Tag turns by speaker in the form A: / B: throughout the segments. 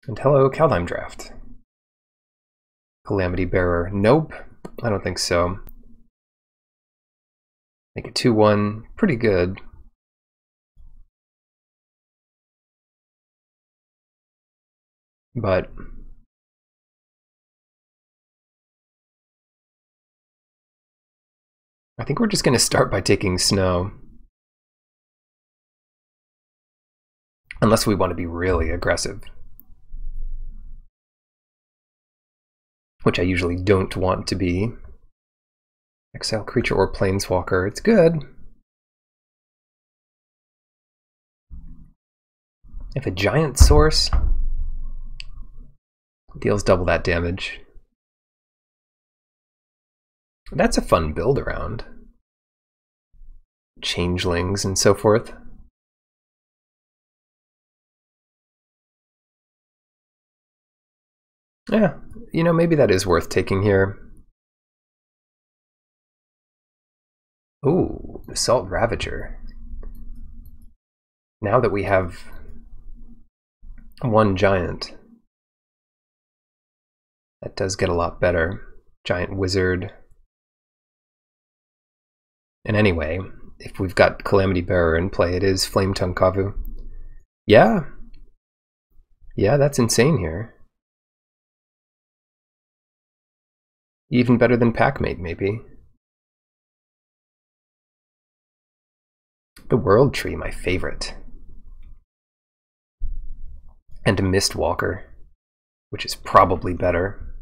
A: And hello, Kaldheim draft. Calamity Bearer. Nope, I don't think so. Make it 2-1. Pretty good. But I think we're just going to start by taking snow. Unless we want to be really aggressive. Which I usually don't want to be. Exile creature or planeswalker. It's good. If a giant source deals double that damage, that's a fun build around. Changelings and so forth. Yeah, you know, maybe that is worth taking here. Ooh, Assault Ravager. Now that we have one giant, that does get a lot better. Giant Wizard. And anyway, if we've got Calamity Bearer in play, it is Flametongue Kavu. Yeah. Yeah, that's insane here. Even better than Packmate, maybe. The World Tree, my favorite. And a Mistwalker, which is probably better.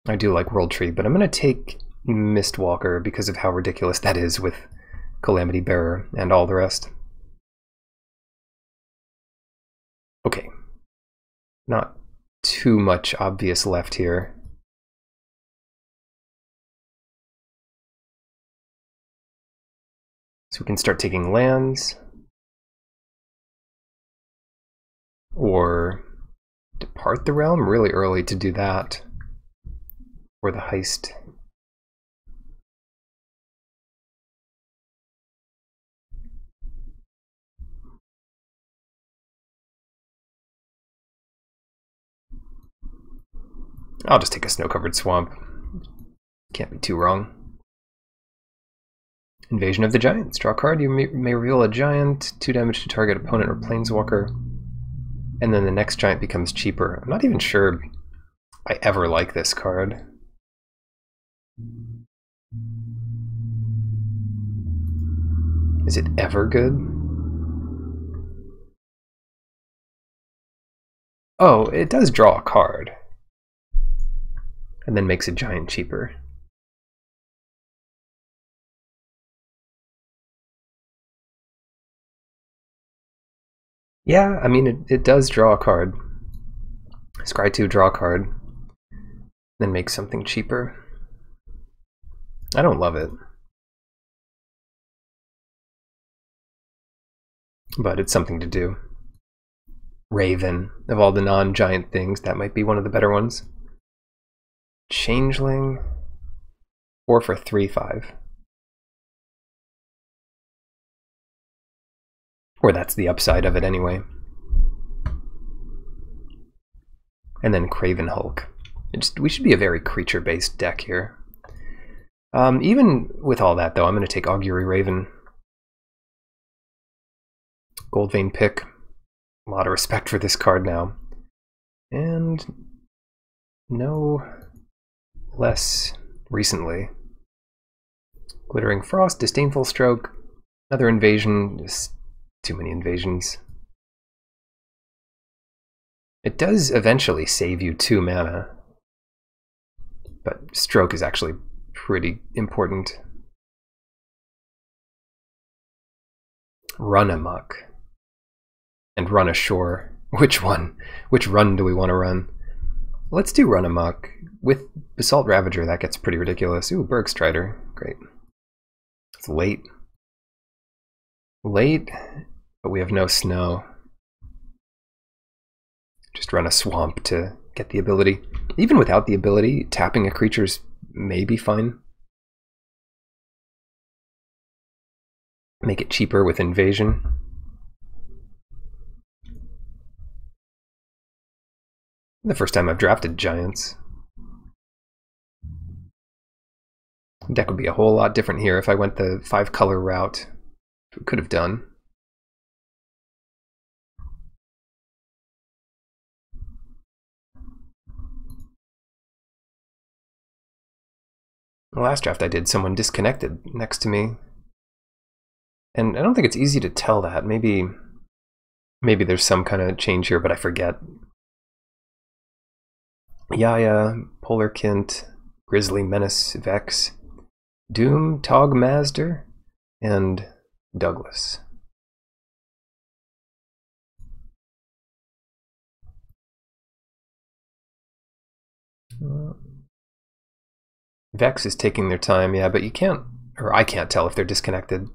A: I do like World Tree, but I'm going to take Mistwalker because of how ridiculous that is with Calamity Bearer and all the rest. Okay. Not too much obvious left here. So we can start taking lands. Or Depart the Realm, really early to do that. Or the Heist. I'll just take a Snow-Covered Swamp. Can't be too wrong. Invasion of the Giants. Draw a card. You may reveal a giant. 2 damage to target opponent or planeswalker. And then the next giant becomes cheaper. I'm not even sure I ever like this card. Is it ever good? Oh, it does draw a card. And then makes a giant cheaper. Yeah, I mean, it does draw a card. Scry 2, draw a card. Then make something cheaper. I don't love it. But it's something to do. Raven, of all the non-giant things, that might be one of the better ones. Changeling, 4 for 3/5. Or that's the upside of it anyway. And then Craven Hulk. We should be a very creature-based deck here. Even with all that, though, I'm going to take Augury Raven. Goldvein pick. A lot of respect for this card now. And no less recently. Glittering Frost, Disdainful Stroke, another invasion. Just too many invasions. It does eventually save you 2 mana. But Stroke is actually pretty important. Run Amok. And Run Ashore. Which one? Which run do we want to run? Let's do Run Amok. With Basalt Ravager, that gets pretty ridiculous. Ooh, Bergstrider. Great. It's late. Late, but we have no snow. Just run a swamp to get the ability. Even without the ability, tapping a creature's may be fine. Make it cheaper with invasion. The first time I've drafted giants. The deck would be a whole lot different here if I went the 5-color route. We could have done. The last draft I did, someone disconnected next to me. And I don't think it's easy to tell that. Maybe there's some kind of change here, but I forget. Yaya, Polarkint, Grizzly Menace, Vex, Doom, Togmazder, and Douglas. Vex is taking their time, yeah, but you can't, or I can't tell if they're disconnected.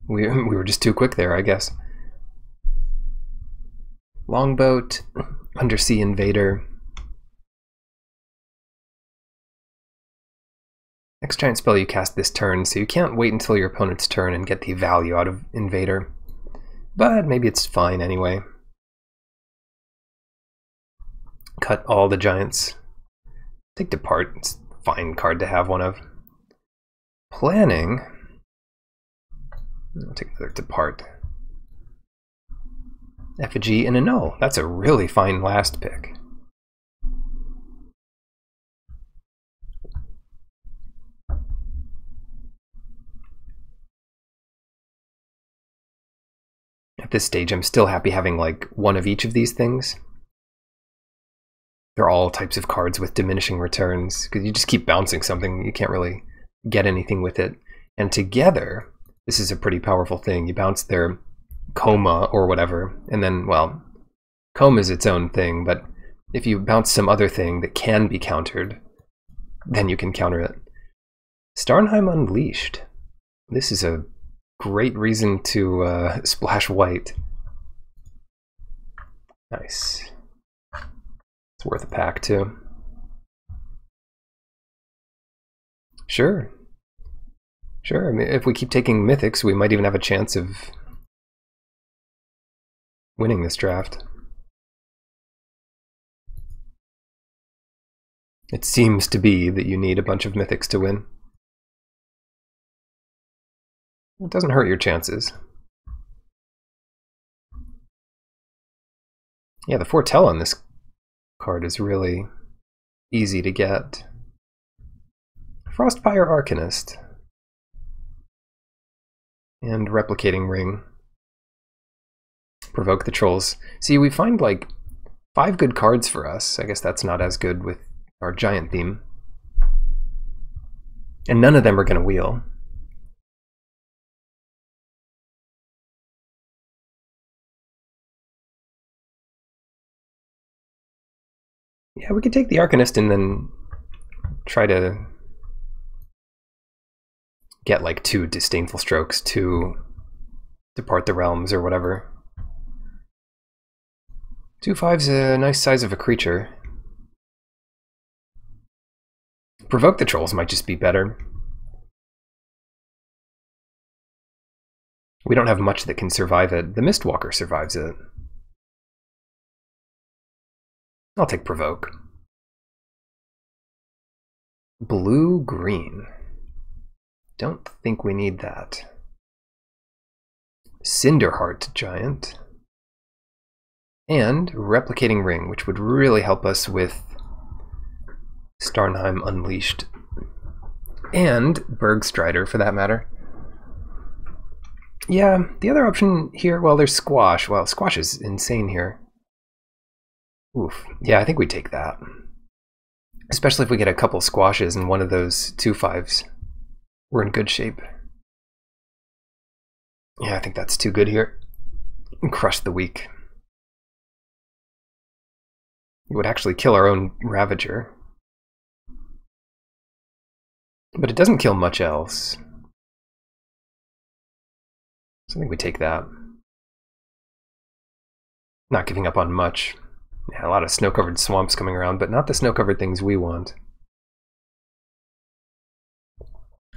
A: We were just too quick there, I guess. Longboat, Undersea Invader. Next giant spell you cast this turn, so you can't wait until your opponent's turn and get the value out of Invader. But maybe it's fine anyway. Cut all the giants. Take Depart, it's a fine card to have one of. Planning. I'll take another Depart. Effigy and Annul. That's a really fine last pick. At this stage, I'm still happy having like one of each of these things. They're all types of cards with diminishing returns, because you just keep bouncing something, you can't really get anything with it. And together, this is a pretty powerful thing. You bounce their Coma or whatever, and then, well, Coma is its own thing, but if you bounce some other thing that can be countered, then you can counter it. Starnheim Unleashed. This is a great reason to splash white. Nice. It's worth a pack too. Sure. Sure, I mean, if we keep taking mythics, we might even have a chance of winning this draft. It seems to be that you need a bunch of mythics to win. It doesn't hurt your chances. Yeah, the Foretell on this card is really easy to get. Frostpire Arcanist. And Replicating Ring. Provoke the Trolls. See, we find like 5 good cards for us. I guess that's not as good with our giant theme. And none of them are going to wheel. Yeah, we could take the Arcanist and then try to get like 2 Disdainful Strokes to Depart the Realms or whatever. 2/5's a nice size of a creature. Provoke the Trolls might just be better. We don't have much that can survive it. The Mistwalker survives it. I'll take Provoke. Blue-green. Don't think we need that. Cinderheart Giant. And Replicating Ring, which would really help us with Starnheim Unleashed. And Bergstrider, for that matter. Yeah, the other option here, well, there's Squash. Well, Squash is insane here. Oof. Yeah, I think we take that. Especially if we get a couple Squashes and one of those 2/5s. We're in good shape. Yeah, I think that's too good here. Crush the weak. It would actually kill our own Ravager. But it doesn't kill much else. So I think we take that. Not giving up on much. Yeah, a lot of snow-covered swamps coming around, but not the snow-covered things we want.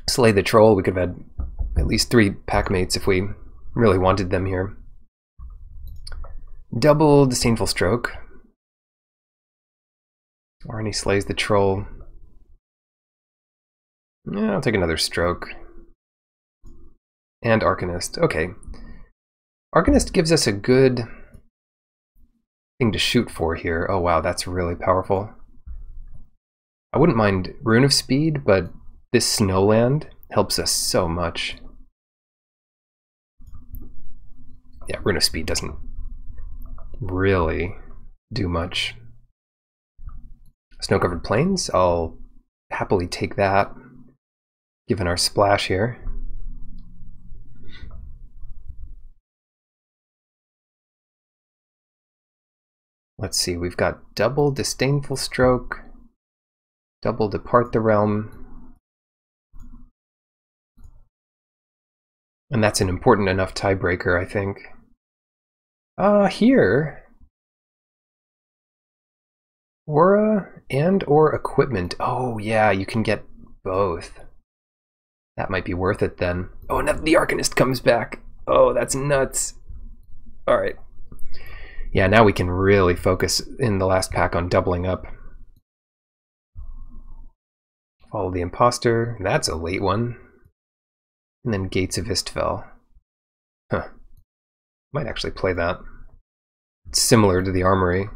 A: Slay the Troll, we could have had at least 3 pack mates if we really wanted them here. Double Disdainful Stroke. Arnie slays the troll. Yeah, I'll take another stroke. And Arcanist. Okay. Arcanist gives us a good thing to shoot for here. Oh wow, that's really powerful. I wouldn't mind Rune of Speed, but this Snowland helps us so much. Yeah, Rune of Speed doesn't really do much. Snow-covered plains, I'll happily take that, given our splash here. Let's see, we've got double Disdainful Stroke, double Depart the Realm, and that's an important enough tiebreaker, I think. Here, Aura and or Equipment. Oh yeah, you can get both. That might be worth it then. Oh, now the Arcanist comes back. Oh, that's nuts. All right. Yeah, now we can really focus in the last pack on doubling up. Follow the Imposter. That's a late one. And then Gates of Istfell. Huh. Might actually play that. It's similar to the Armory.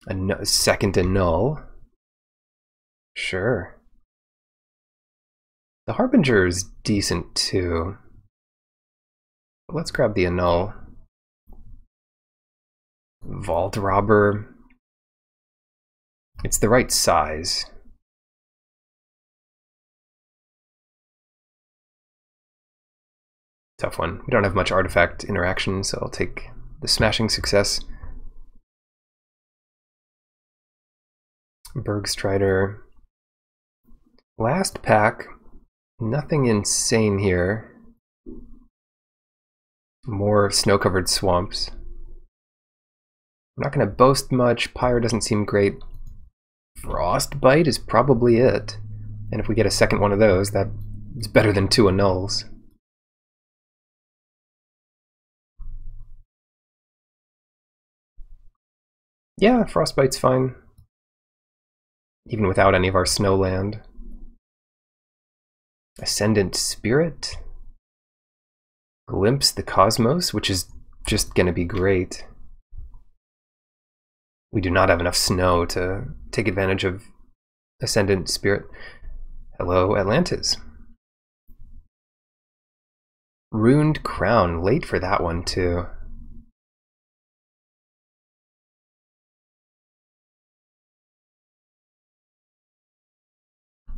A: A second Annul. Sure. The Harbinger is decent too. But let's grab the Annul. Vault Robber. It's the right size. Tough one. We don't have much artifact interaction, so I'll take the Smashing Success. Bergstrider. Last pack. Nothing insane here. More snow-covered swamps. I'm not going to boast much. Pyre doesn't seem great. Frostbite is probably it. And if we get a second one of those, that is better than 2 Annuls. Yeah, Frostbite's fine. Even without any of our Snowland. Ascendant Spirit. Glimpse the Cosmos, which is just going to be great. We do not have enough snow to take advantage of Ascendant Spirit. Hello, Atlantis. Runed Crown, late for that one too.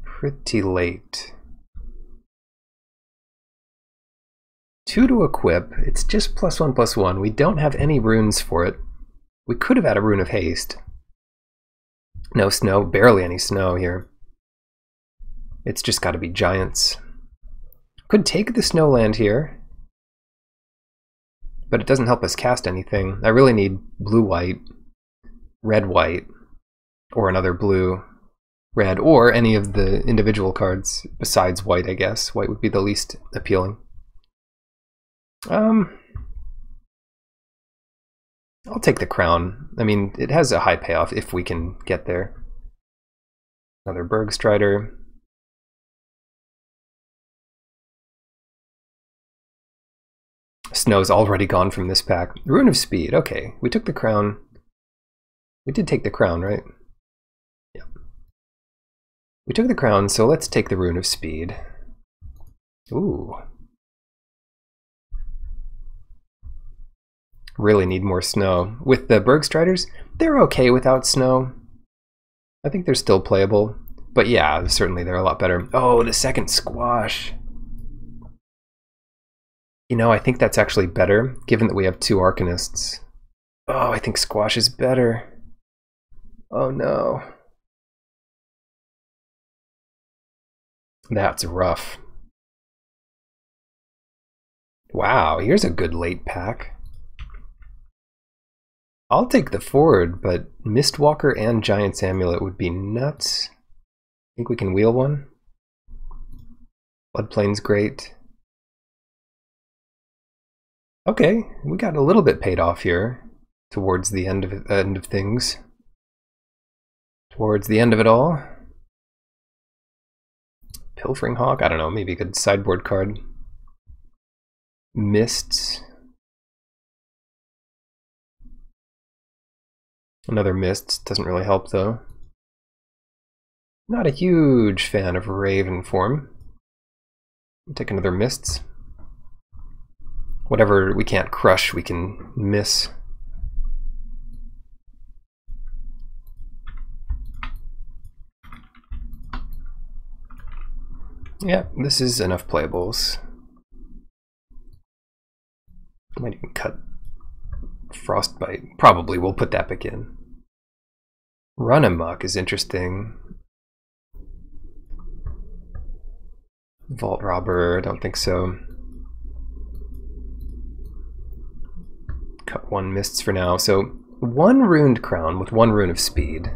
A: Pretty late. 2 to equip. It's just +1/+1. We don't have any runes for it. We could have had a Rune of Haste. No snow, barely any snow here. It's just got to be giants. Could take the Snowland here, but it doesn't help us cast anything. I really need blue-white, red-white, or another blue-red, or any of the individual cards besides white, I guess. White would be the least appealing. I'll take the Crown. I mean, it has a high payoff if we can get there. Another Bergstrider. Snow's already gone from this pack. Rune of Speed. Okay, we took the Crown. We did take the Crown, right? Yeah. We took the Crown, so let's take the Rune of Speed. Ooh. Really need more snow. With the Bergstriders, they're okay without snow. I think they're still playable. But yeah, certainly they're a lot better. Oh, the second Squash. You know, I think that's actually better, given that we have 2 Arcanists. Oh, I think Squash is better. Oh no. That's rough. Wow, here's a good late pack. I'll take the forward, but Mistwalker and Giant's Amulet would be nuts. Think we can wheel one? Floodplain's great. Okay, we got a little bit paid off here towards the end of things. Towards the end of it all. Pilfering Hawk? I don't know, maybe a good sideboard card. Mists. Another Mist, doesn't really help though. Not a huge fan of Raven form. Take another Mists. Whatever we can't crush, we can miss. Yeah, this is enough playables. Might even cut Frostbite. Probably we'll put that back in. Run Amok is interesting. Vault Robber, don't think so. Cut one Mists for now. So one Runed Crown with one Rune of Speed.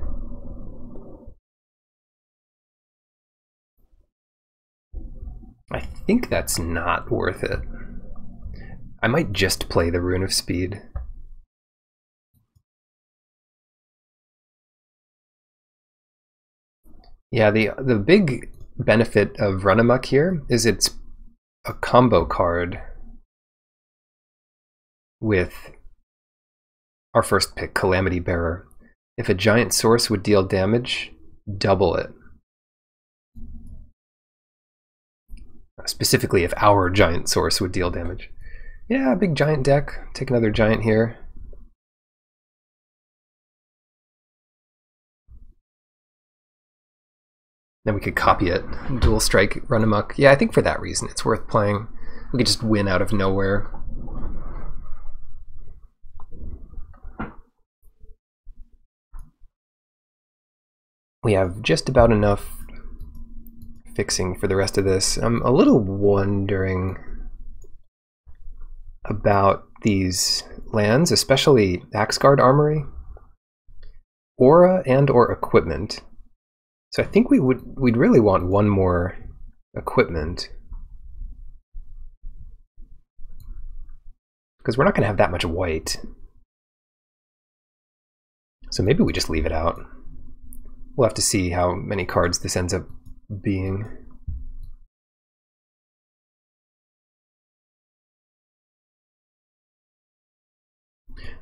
A: I think that's not worth it. I might just play the Rune of Speed. Yeah, the big benefit of Run Amok here is it's a combo card with our first pick, Calamity Bearer. If a giant source would deal damage, double it. Specifically if our giant source would deal damage. Yeah, big giant deck. Take another giant here. Then we could copy it, dual strike, Run Amok. Yeah, I think for that reason it's worth playing. We could just win out of nowhere. We have just about enough fixing for the rest of this. I'm a little wondering about these lands, especially Axguard Armory, Aura and or Equipment. So I think we'd really want one more Equipment, because we're not going to have that much white. So maybe we just leave it out. We'll have to see how many cards this ends up being.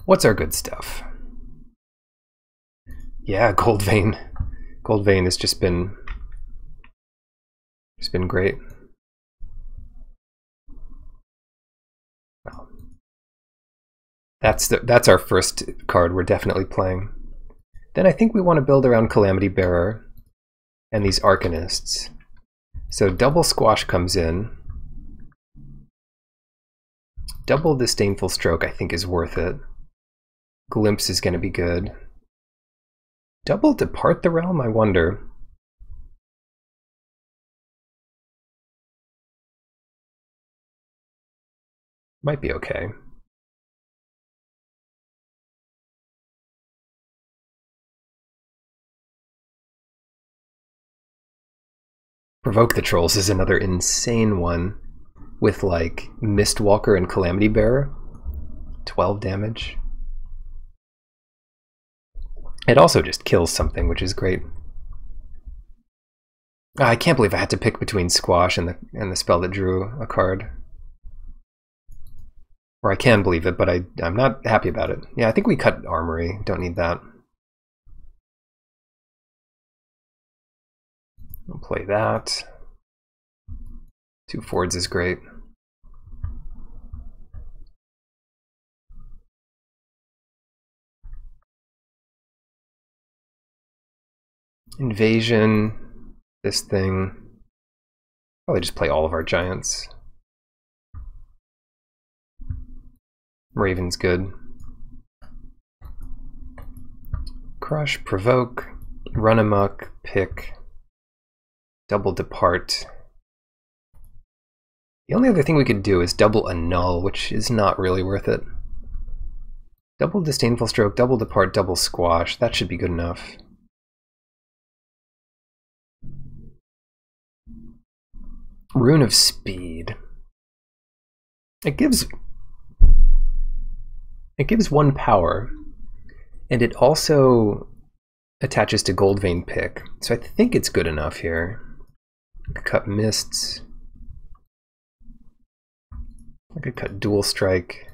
A: What's our good stuff? Yeah, Gold Vein. Gold Vein has just been great. Well, that's our first card we're definitely playing. Then I think we want to build around Calamity Bearer and these Arcanists. So double Squash comes in. Double Disdainful Stroke I think is worth it. Glimpse is going to be good. Double Depart the Realm, I wonder. Might be okay. Provoke the Trolls is another insane one with like Mistwalker and Calamity Bearer. 12 damage. It also just kills something, which is great. I can't believe I had to pick between Squash and the spell that drew a card. Or I can believe it, but I'm not happy about it. Yeah, I think we cut Armory. Don't need that. I'll play that. 2 Fords is great. Invasion, this thing. Probably just play all of our giants. Raven's good. Crush, Provoke, Run Amok, Pick, Double Depart. The only other thing we could do is double Annul, which is not really worth it. Double Disdainful Stroke, Double Depart, Double Squash. That should be good enough. Rune of Speed. It gives 1 power, and it also attaches to Goldvein Pick, so I think it's good enough here. Cut Mists. I could cut Dual Strike.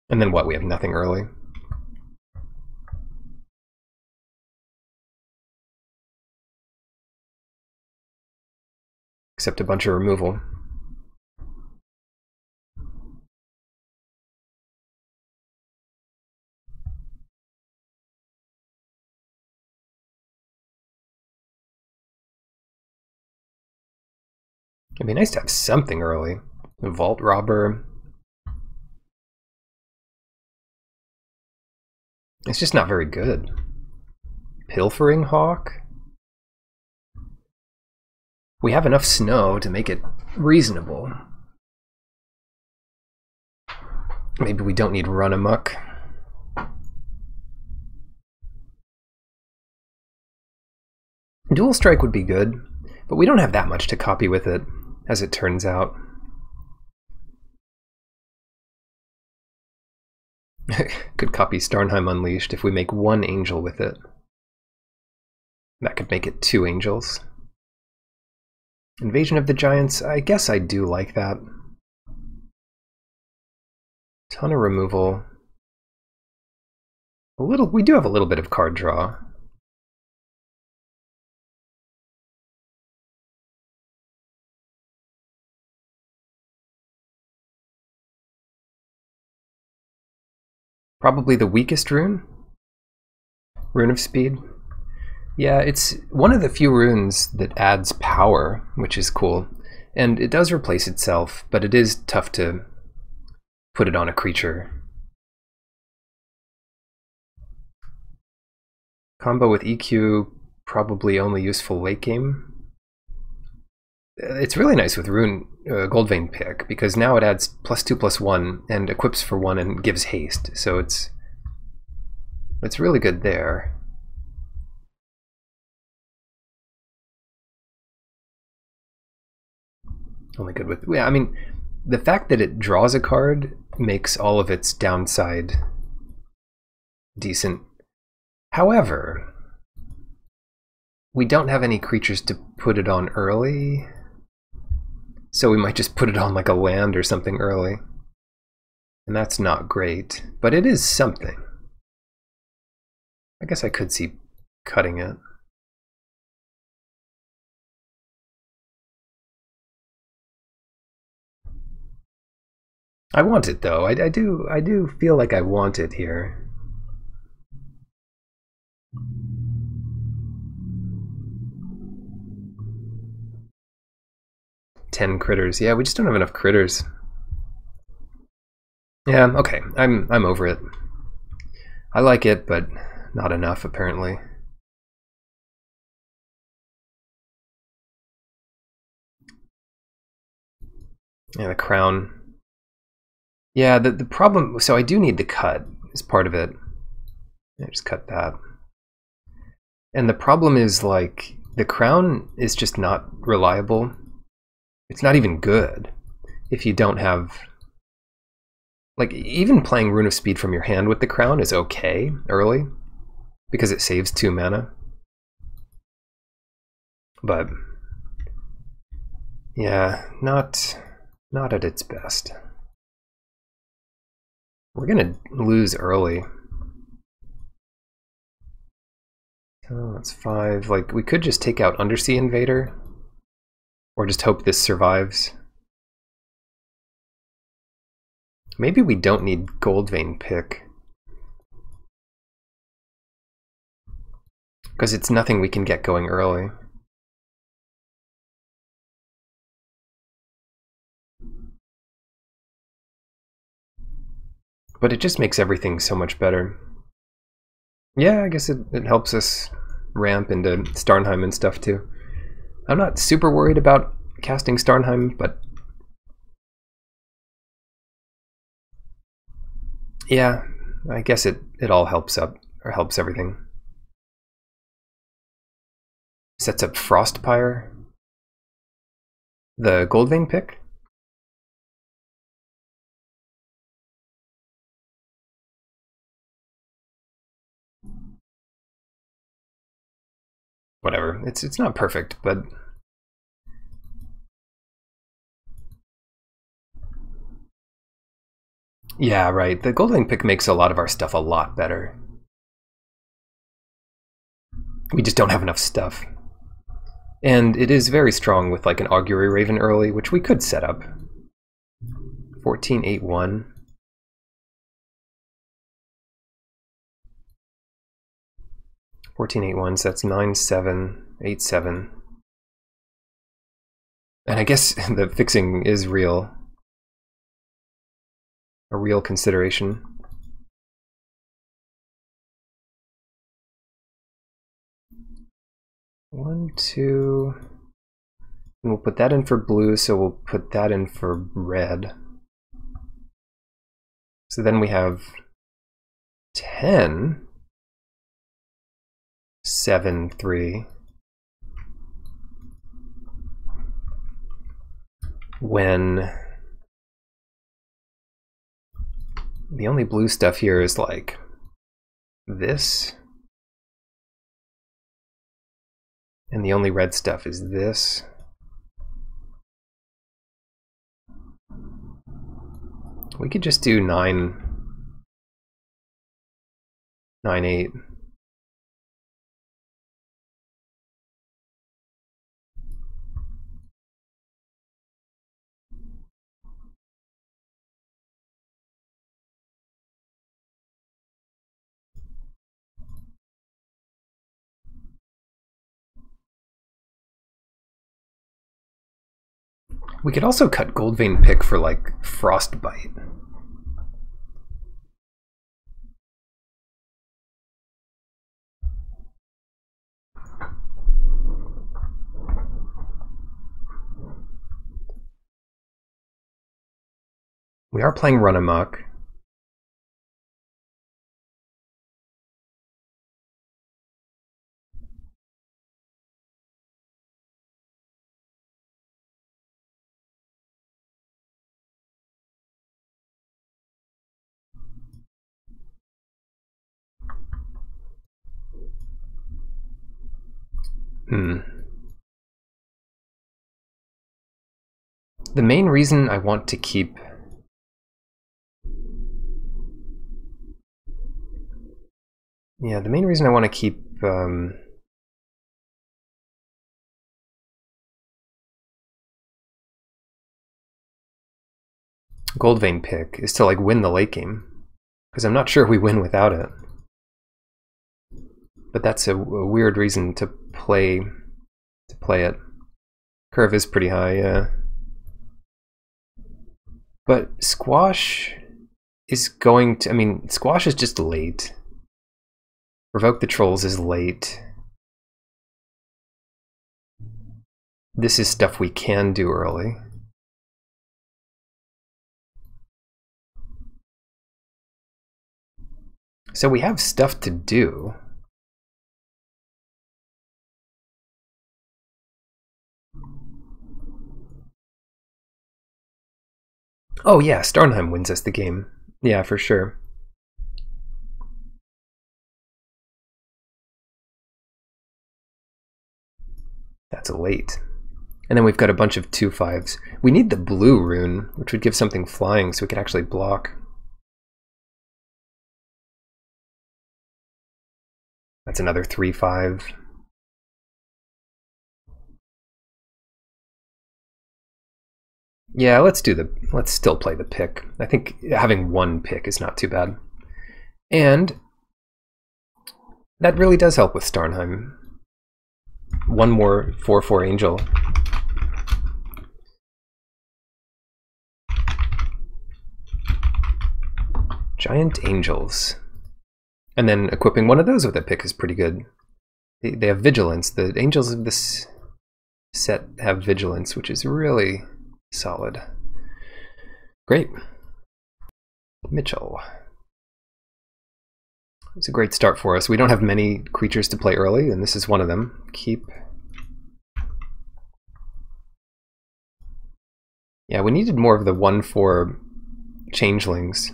A: And then what? We have nothing early. Except a bunch of removal. It'd be nice to have something early. A Vault Robber. It's just not very good. Pilfering Hawk. We have enough snow to make it reasonable. Maybe we don't need Run Amok. Dual Strike would be good, but we don't have that much to copy with it, as it turns out. Could copy Starnheim Unleashed if we make 1 angel with it. That could make it 2 angels. Invasion of the Giants, I guess I do like that. Ton of removal. We do have a little bit of card draw. Probably the weakest rune? Rune of Speed? Yeah, it's one of the few runes that adds power, which is cool. And it does replace itself, but it is tough to put it on a creature. Combo with EQ, probably only useful late game. It's really nice with Rune Goldvein Pick, because now it adds +2/+1 and equips for 1 and gives haste, so it's really good there. Only good with, yeah, I mean, the fact that it draws a card makes all of its downside decent. However, we don't have any creatures to put it on early, so we might just put it on like a land or something early. And that's not great, but it is something. I guess I could see cutting it. I want it though. I do feel like I want it here. Ten critters. Yeah, we just don't have enough critters. Yeah, okay. I'm over it. I like it, but not enough apparently. Yeah, the crown. Yeah, the problem, so I do need the cut as part of it. I just cut that. And the problem is, like, the crown is just not reliable. It's not even good if you don't have, like, even playing Rune of Speed from your hand with the crown is okay early because it saves 2 mana. But yeah, not at its best. We're gonna lose early. Oh, that's 5. Like, we could just take out Undersea Invader, or just hope this survives. Maybe we don't need Goldvein Pick, because it's nothing we can get going early. But it just makes everything so much better. Yeah, I guess it helps us ramp into Starnheim and stuff too. I'm not super worried about casting Starnheim, but yeah, I guess it all helps up, or helps everything. sets up Frostpire. The Goldvein pick? Whatever. It's not perfect, but yeah, right. The Goldvein pick makes a lot of our stuff a lot better. We just don't have enough stuff. And it is very strong with like an Augury Raven early, which we could set up. 1481. So that's 9787. And I guess the fixing is real. A real consideration. One, two, and we'll put that in for blue, so we'll put that in for red. So then we have 10, 7, 3. When the only blue stuff here is like this. And the only red stuff is this. We could just do 9, 9, 8. We could also cut Goldvein pick for like Frostbite. We are playing Run Amok. The main reason I want to keep the main reason I want to keep Goldvein pick is to like win the late game, because I'm not sure we win without it. But that's a weird reason to play it. Curve is pretty high, yeah. But Squash is going to, I mean, Squash is just late. Provoke the Trolls is late. This is stuff we can do early. So we have stuff to do. Oh yeah, Starnheim wins us the game. Yeah, for sure. That's late. And then we've got a bunch of 2/5s. We need the blue rune, which would give something flying so we could actually block. That's another 3/5. Yeah, let's still play the pick. I think having one pick is not too bad. And that really does help with Starnheim. One more 4/4 angel. Giant angels. And then equipping one of those with a pick is pretty good. They have vigilance. The angels of this set have vigilance, which is really solid. Great. Mitchell. It's a great start for us. We don't have many creatures to play early, and this is one of them. Keep Yeah, we needed more of the 1/4 changelings.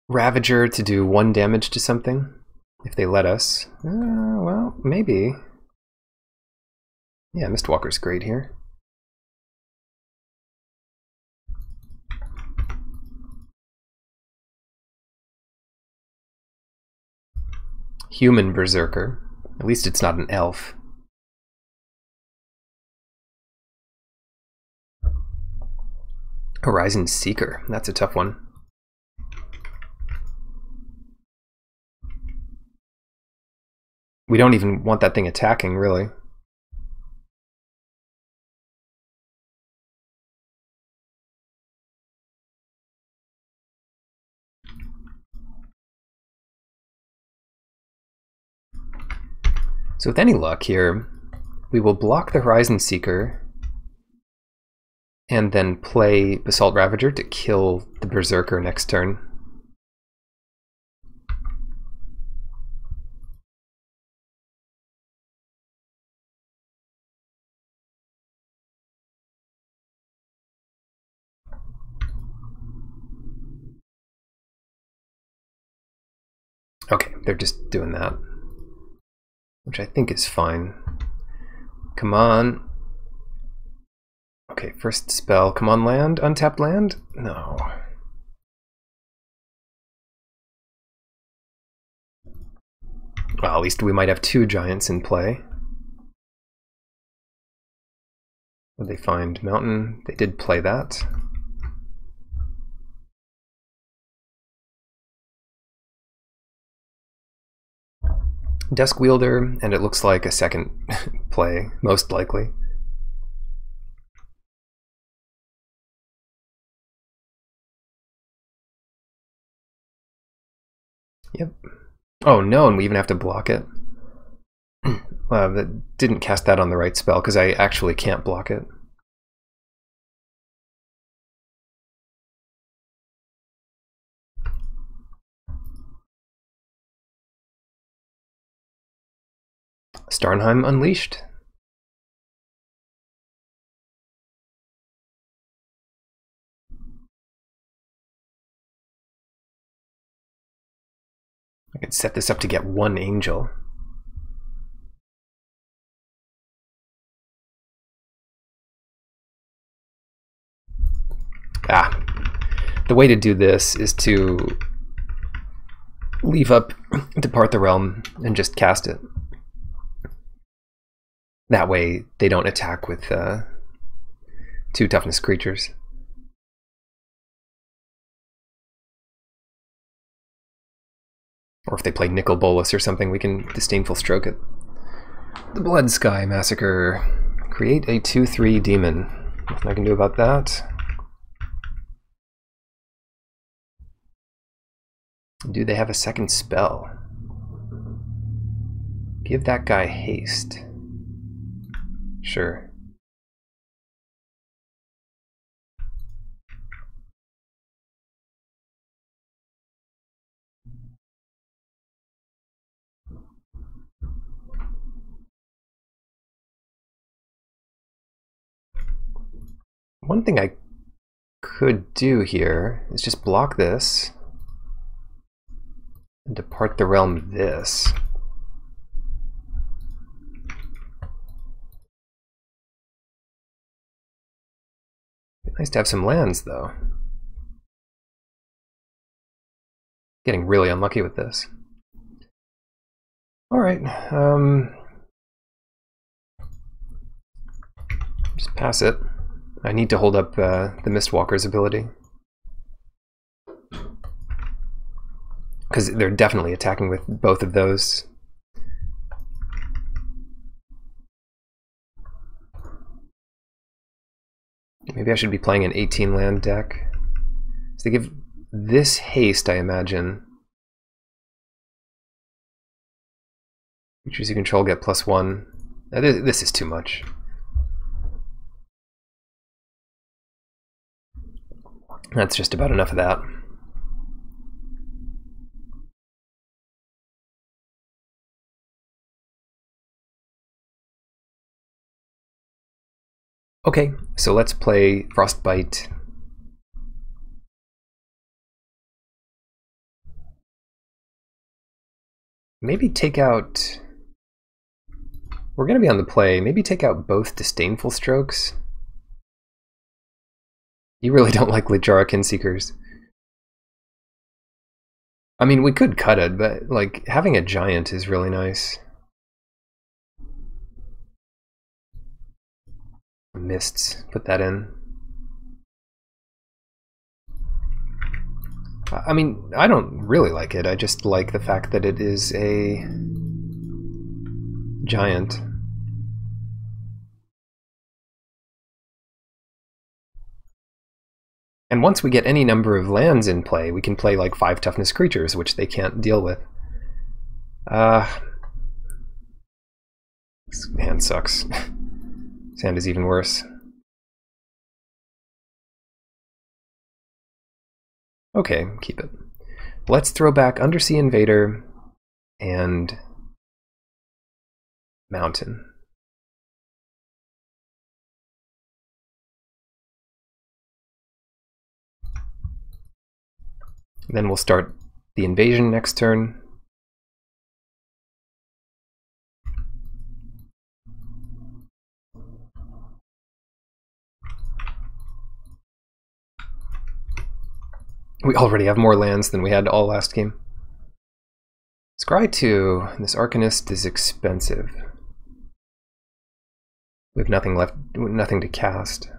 A: Ravager to do 1 damage to something, if they let us. Well, maybe. Yeah, Mistwalker's great here. Human Berserker. At least it's not an elf. Horizon Seeker. That's a tough one. We don't even want that thing attacking, really. So with any luck here, we will block the Horizon Seeker and then play Basalt Ravager to kill the Berserker next turn. Okay, they're just doing that, which I think is fine. Come on. Okay, first spell. Come on, land. Untapped land? No. Well, at least we might have 2 giants in play. What did they find? Mountain. They did play that. Dusk Wielder, and it looks like a second play, most likely. Yep. Oh no, and we even have to block it. That didn't cast that on the right spell, because I actually can't block it. Starnheim Unleashed. I could set this up to get 1 angel. The way to do this is to leave up Depart the Realm and just cast it. That way they don't attack with 2 toughness creatures. Or if they play Nicol Bolas or something, we can Disdainful Stroke it. The Blood Sky Massacre. Create a 2/3 demon. Nothing I can do about that. Do they have a second spell? Give that guy haste. Sure. One thing I could do here is just block this and Depart the Realm this. Nice to have some lands, though. Getting really unlucky with this. Alright, just pass it. I need to hold up the Mistwalker's ability. Because they're definitely attacking with both of those. Maybe I should be playing an 18 land deck. So they give this haste, I imagine. Creatures you control get +1. This is too much. That's just about enough of that. Okay, so let's play Frostbite. Maybe take out... We're going to be on the play. Maybe take out both Disdainful Strokes. You really don't like Lichara Seekers. I mean, we could cut it, but like having a giant is really nice. Mists, put that in. I mean, I don't really like it. I just like the fact that it is a giant. And once we get any number of lands in play, we can play like 5 toughness creatures, which they can't deal with. This hand sucks. This hand is even worse. Okay, keep it. Let's throw back Undersea Invader and Mountain. Then we'll start the invasion next turn. We already have more lands than we had all last game. Scry 2, this Arcanist is expensive. We have nothing left, nothing to cast.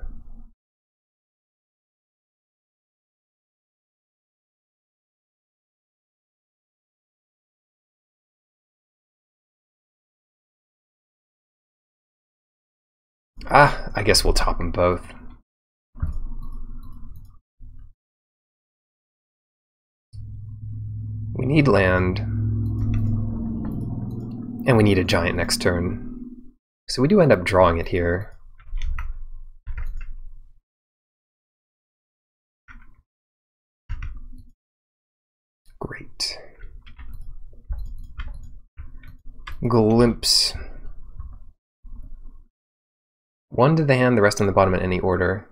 A: I guess we'll top them both. We need land. And we need a giant next turn. So we do end up drawing it here. Great. Glimpse. 1 to the hand, the rest on the bottom in any order.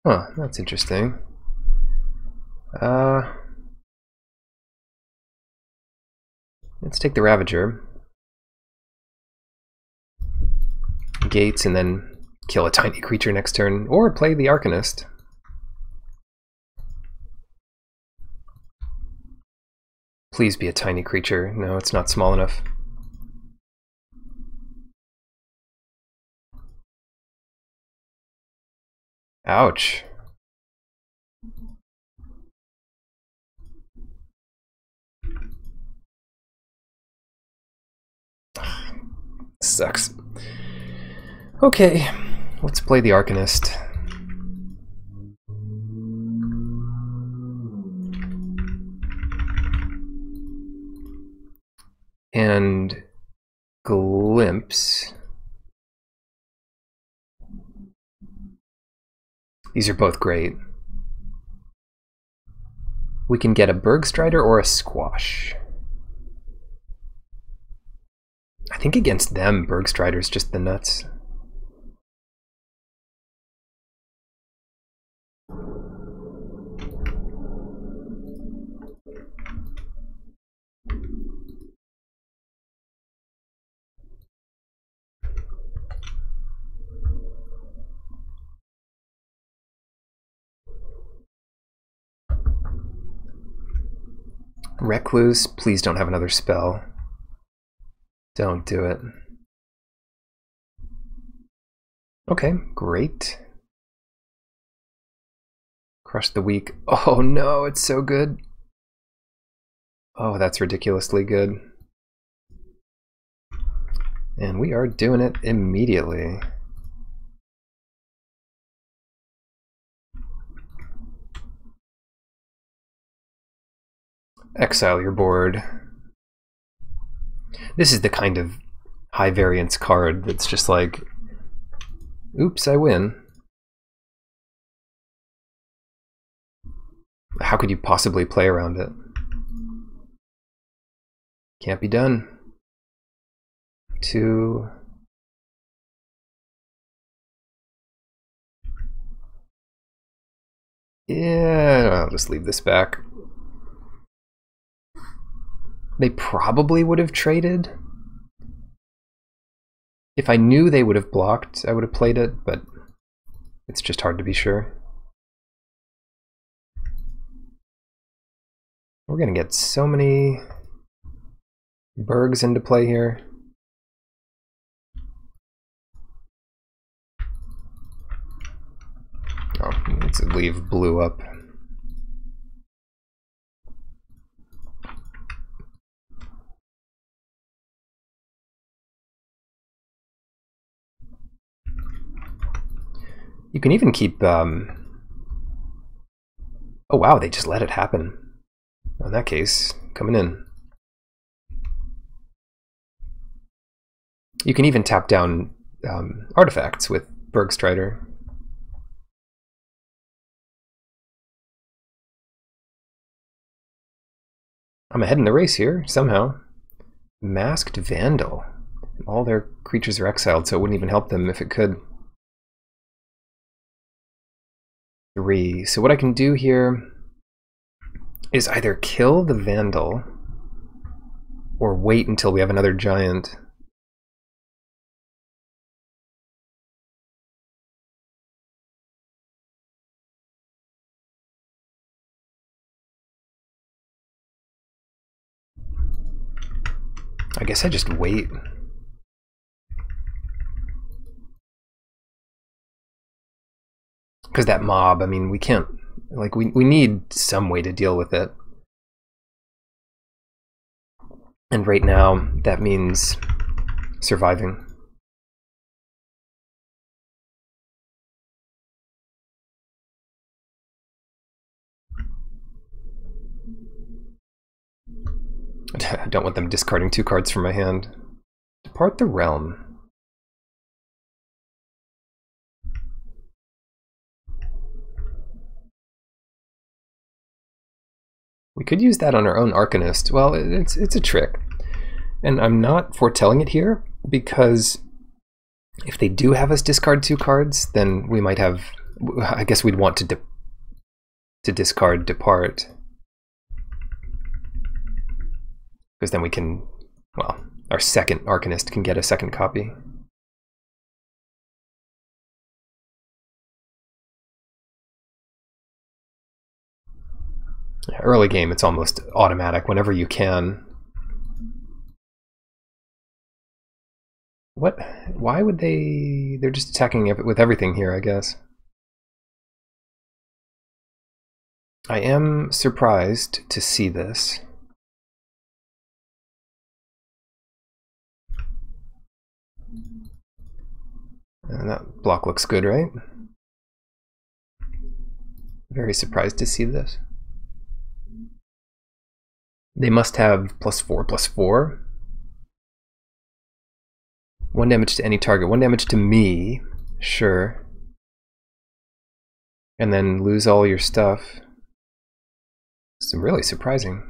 A: Huh, that's interesting. Let's take the Ravager. Gates and then kill a tiny creature next turn, or play the Arcanist. Please be a tiny creature. No, it's not small enough. Ouch. Sucks. Okay, let's play the Arcanist. And Glimpse. These are both great. We can get a Bergstrider or a Squash. I think against them, Bergstrider's just the nuts. Recluse, please don't have another spell. Don't do it. Okay, great. Crush the Weak. Oh no, it's so good. Oh, that's ridiculously good. And we are doing it immediately. Exile your board. This is the kind of high variance card that's just like, oops, I win. How could you possibly play around it? Can't be done. 2. Yeah, I'll just leave this back. They probably would have traded. If I knew they would have blocked, I would have played it, but it's just hard to be sure. We're gonna get so many Bergs into play here. Oh, let's leave blue up. You can even keep... Oh wow, they just let it happen. In that case, coming in. You can even tap down artifacts with Bergstrider. I'm ahead in the race here, somehow. Masked Vandal. All their creatures are exiled, so it wouldn't even help them if it could. 3. So what I can do here is either kill the Vandal or wait until we have another giant. I guess I just wait. Because that mob, I mean, we can't, like, we need some way to deal with it. And right now, that means surviving. I don't want them discarding 2 cards from my hand. Depart the Realm. We could use that on our own Arcanist. Well, it's a trick. And I'm not foretelling it here, because if they do have us discard 2 cards, then we might have... I guess we'd want to discard Depart. Because then we can... well, our second Arcanist can get a second copy. Early game, it's almost automatic whenever you can. What? Why would they... they're just attacking with everything here, I guess. I am surprised to see this. And that block looks good, right? Very surprised to see this. They must have +4/+4. 1 damage to any target. 1 damage to me. Sure. And then lose all your stuff. It's really surprising.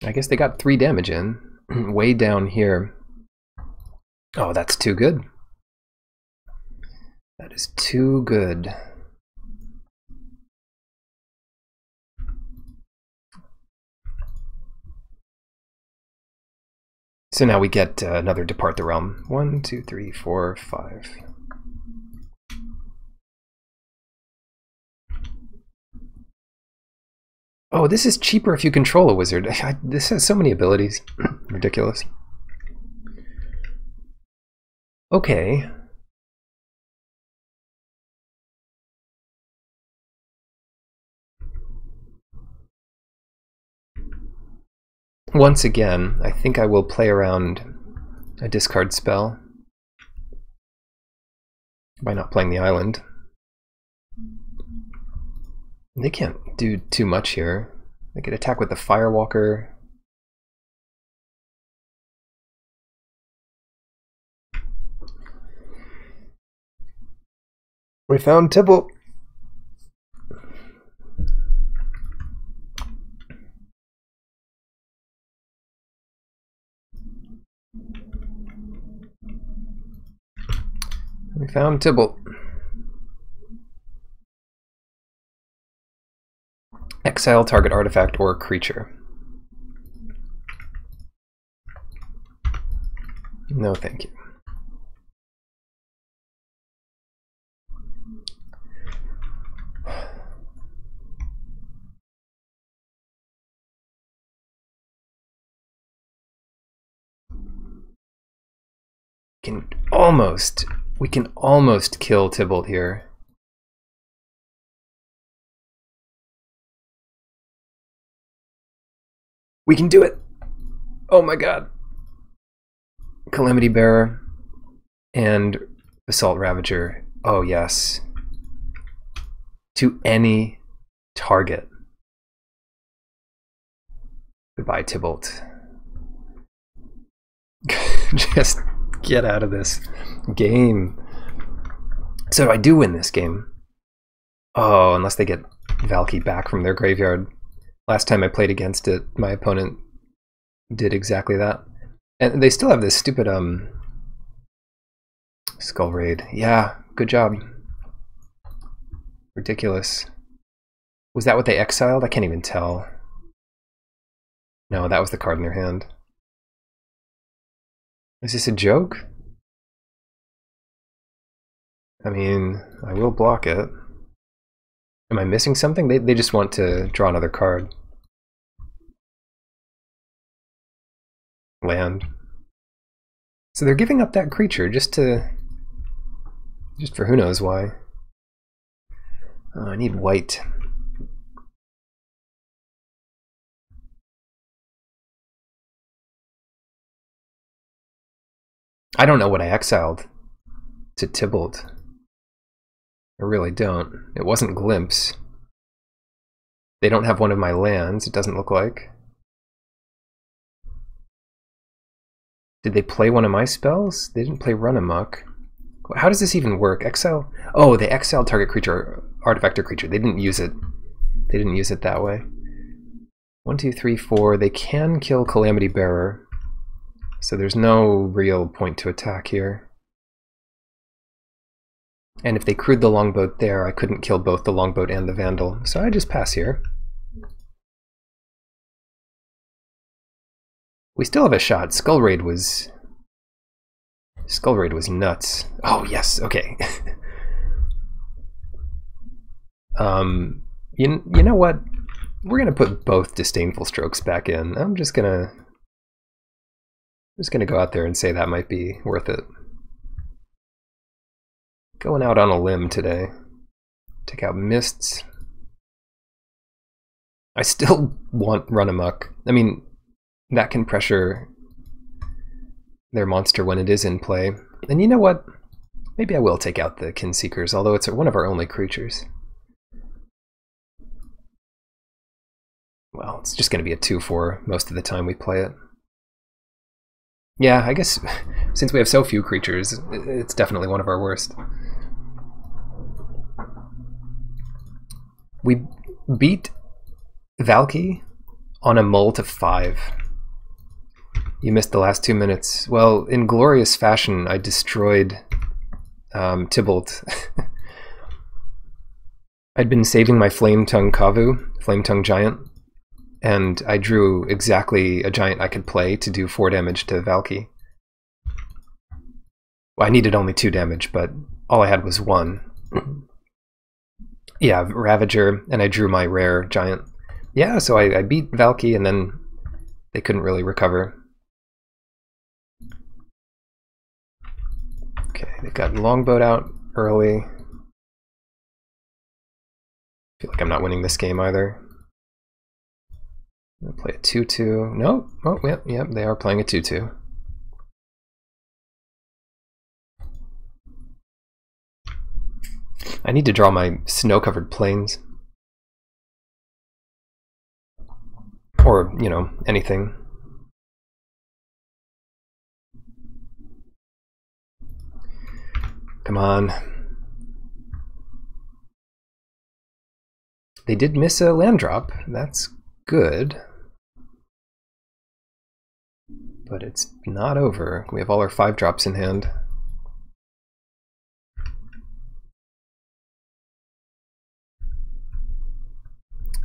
A: I guess they got 3 damage in. Way down here. Oh, that's too good. That is too good. So now we get another Depart the Realm. 1, 2, 3, 4, 5. Oh, this is cheaper if you control a wizard. This has so many abilities. Ridiculous. Okay. Once again, I think I will play around a discard spell by not playing the island. They can't do too much here. They could attack with the Firewalker. We found Tibble. We found Tibble. Exile target artifact or creature. No, thank you. We can almost kill Tybalt here. We can do it! Oh my god. Calamity Bearer and Basalt Ravager. Oh yes. To any target. Goodbye, Tybalt. Just get out of this game. So I do win this game. Oh, unless they get Valky back from their graveyard. Last time I played against it, my opponent did exactly that. And they still have this stupid Skull Raid. Yeah, good job. Ridiculous. Was that what they exiled? I can't even tell. No, that was the card in their hand. Is this a joke? I mean, I will block it. Am I missing something? They just want to draw another card. Land. So they're giving up that creature just for who knows why. Oh, I need white. I don't know what I exiled to Tybalt. I really don't. It wasn't Glimpse. They don't have one of my lands, it doesn't look like. Did they play one of my spells? They didn't play Run Amok. How does this even work? Exile? Oh, they exiled target creature, artifact or creature. They didn't use it. They didn't use it that way. 1, 2, 3, 4. They can kill Calamity Bearer. So there's no real point to attack here. And if they crewed the longboat there, I couldn't kill both the longboat and the Vandal. So I just pass here. We still have a shot. Skull Raid was nuts. Oh yes, okay. You know what? We're gonna put both Disdainful Strokes back in. I'm just gonna go out there and say that might be worth it. Going out on a limb today. Take out Mists. I still want Run Amok. I mean, that can pressure their monster when it is in play. And you know what? Maybe I will take out the Kinseekers, although it's one of our only creatures. Well, it's just going to be a 2/4 most of the time we play it. Yeah, I guess since we have so few creatures, it's definitely one of our worst. We beat Valky on a mull to 5. You missed the last 2 minutes. Well, in glorious fashion, I destroyed Tybalt. I'd been saving my Flametongue Kavu, Flametongue Giant, and I drew exactly a giant I could play to do 4 damage to Valky. Well, I needed only 2 damage, but all I had was 1. Yeah, Ravager, and I drew my rare giant. Yeah, so I beat Valky, and then they couldn't really recover. Okay, they've got Longboat out early. I feel like I'm not winning this game either. I'm gonna play a 2/2. Nope. Oh, yep, they are playing a 2/2. I need to draw my snow-covered plains. Or, you know, anything. Come on. They did miss a land drop. That's good. But it's not over. We have all our 5 drops in hand.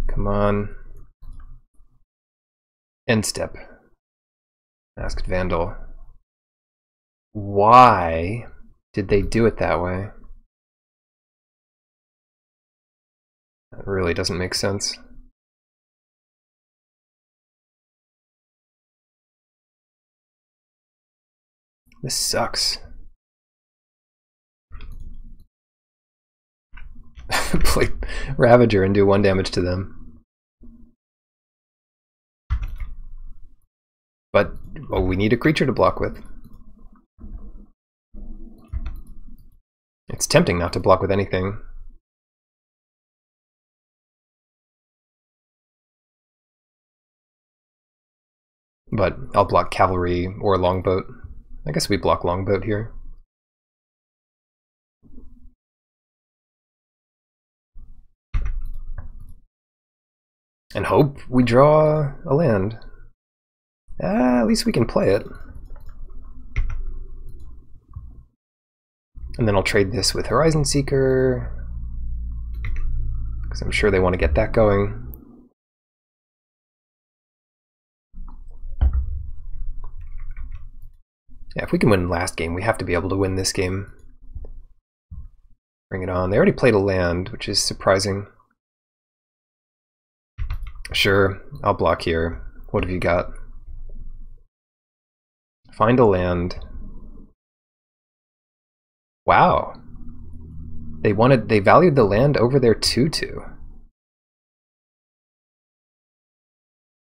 A: Come Come on. End step. Masked Vandal. Why did they do it that way? That really doesn't make sense. This sucks. Play Ravager and do 1 damage to them. But well, we need a creature to block with. It's tempting not to block with anything. But I'll block Cavalry or Longboat. I guess we block Longboat here. And hope we draw a land. At least we can play it. And then I'll trade this with Horizon Seeker, because I'm sure they want to get that going. Yeah, if we can win last game, we have to be able to win this game. Bring it on. They already played a land, which is surprising. Sure, I'll block here. What have you got? Find a land. Wow. They valued the land over their 2/2.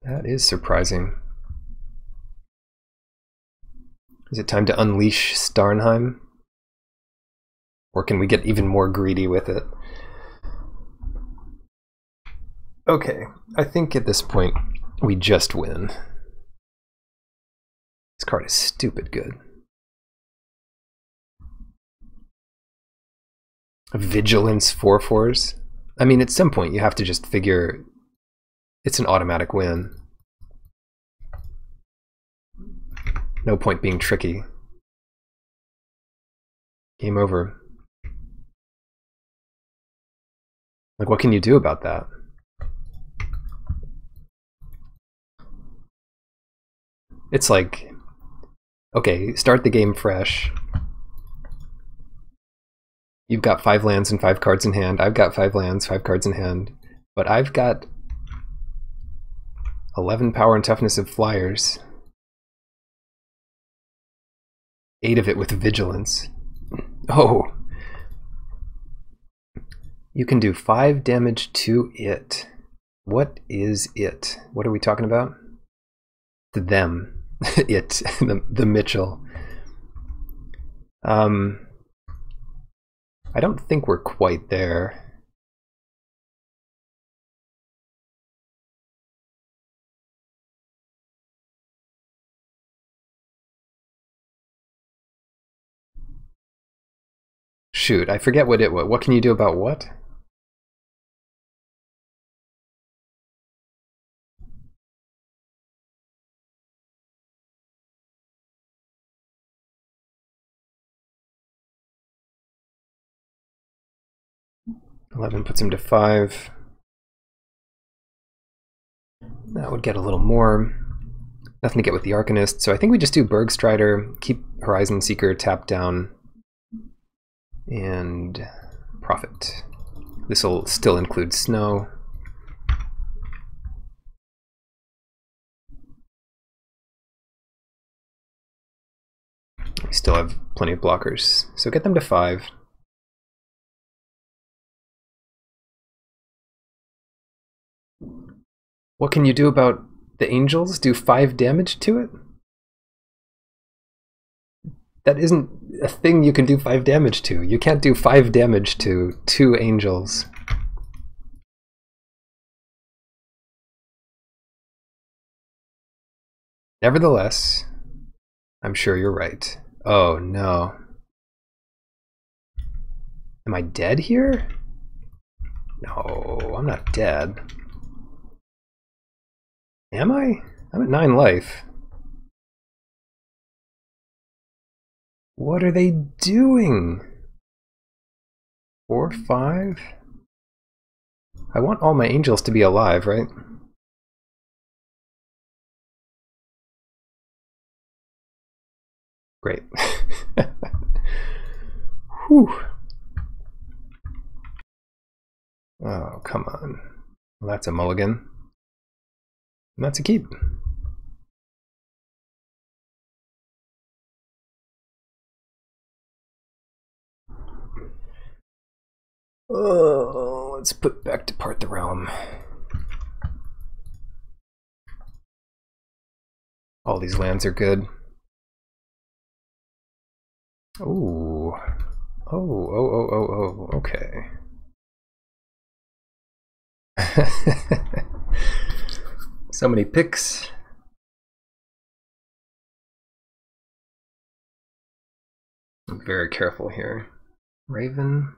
A: That is surprising. Is it time to unleash Starnheim? Or can we get even more greedy with it? Okay, I think at this point we just win. This card is stupid good. Vigilance 4/4s? I mean, at some point you have to just figure it's an automatic win. No point being tricky. Game over. Like, what can you do about that? It's like, okay, start the game fresh. You've got 5 lands and 5 cards in hand. I've got 5 lands, 5 cards in hand. But I've got 11 power and toughness of flyers. 8 of it with vigilance. Oh! You can do 5 damage to it. What is it? What are we talking about? To them. It. The Mitchell. I don't think we're quite there. Shoot, I forget what it was. What can you do about what? $11 puts him to 5. That would get a little more. Nothing to get with the Arcanist, so I think we just do Bergstrider, keep Horizon Seeker tapped down, and profit. This will still include snow. We still have plenty of blockers, so get them to 5. What can you do about the Angels? Do 5 damage to it? That isn't a thing you can do 5 damage to. You can't do 5 damage to 2 Angels. Nevertheless, I'm sure you're right. Oh no. Am I dead here? No, I'm not dead. Am I? I'm at 9 life. What are they doing? 4, 5? I want all my angels to be alive, right? Great. Whew. Oh, come on. Well, that's a mulligan. And that's a keep. Oh, let's put back Depart the Realm. All these lands are good. Ooh. Oh, okay. So many picks. I'm very careful here. Raven.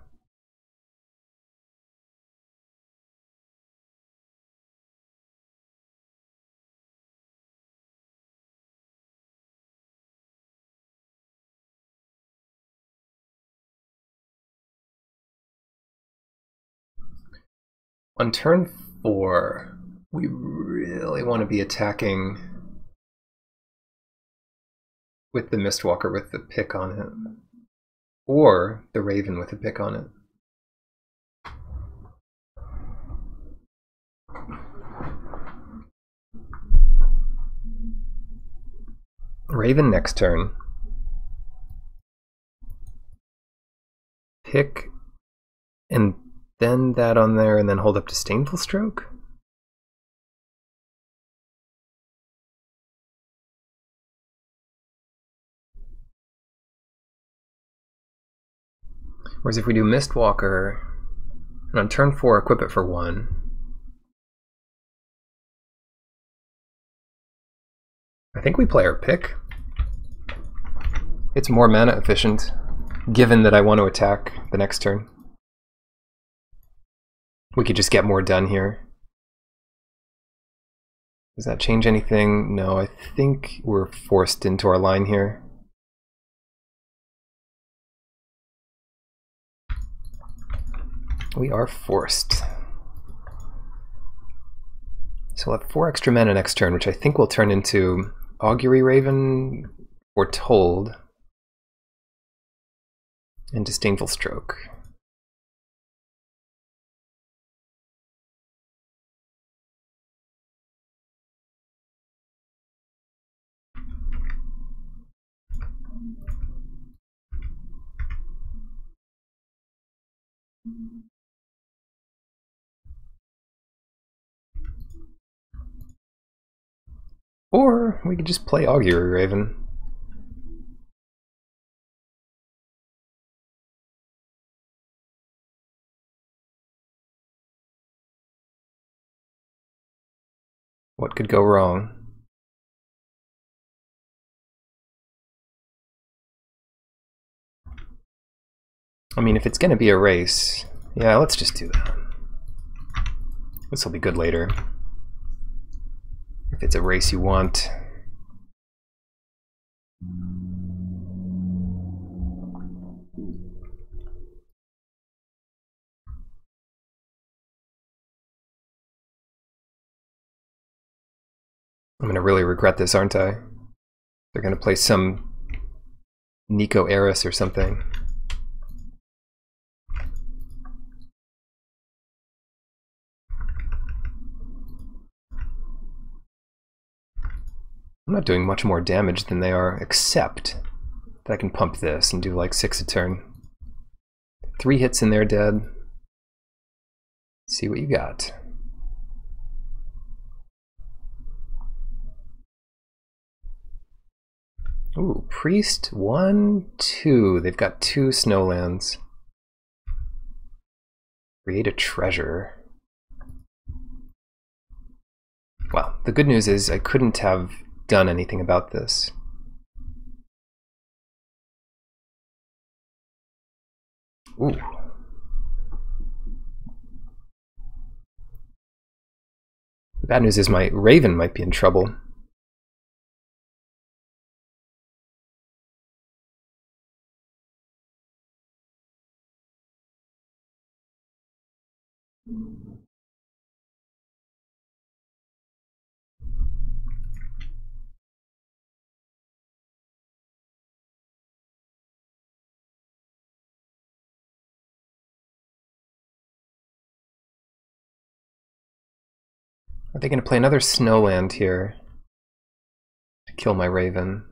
A: On turn 4, we really want to be attacking with the Mistwalker with the pick on it. Or the Raven with the pick on it. Raven next turn. Pick and then that on there and then hold up Disdainful Stroke? Whereas if we do Mistwalker, and on turn 4 equip it for 1. I think we play our pick. It's more mana efficient, given that I want to attack the next turn. We could just get more done here. Does that change anything? No, I think we're forced into our line here. We are forced. So we'll have 4 extra mana next turn, which I think will turn into Augury Raven, Foretold, and Disdainful Stroke. Or we could just play Augury Raven. What could go wrong? I mean, if it's going to be a race, yeah, let's just do that. This will be good later. If it's a race you want. I'm going to really regret this, aren't I? They're going to play some Nico Eris or something. I'm not doing much more damage than they are, except that I can pump this and do like 6 a turn. 3 hits and they're dead. See what you got. Ooh, Priest, 1, 2. They've got 2 snowlands. Create a treasure. Well, the good news is I couldn't have done anything about this. Ooh. The bad news is my Raven might be in trouble. Are they going to play another Snowland here to kill my Raven?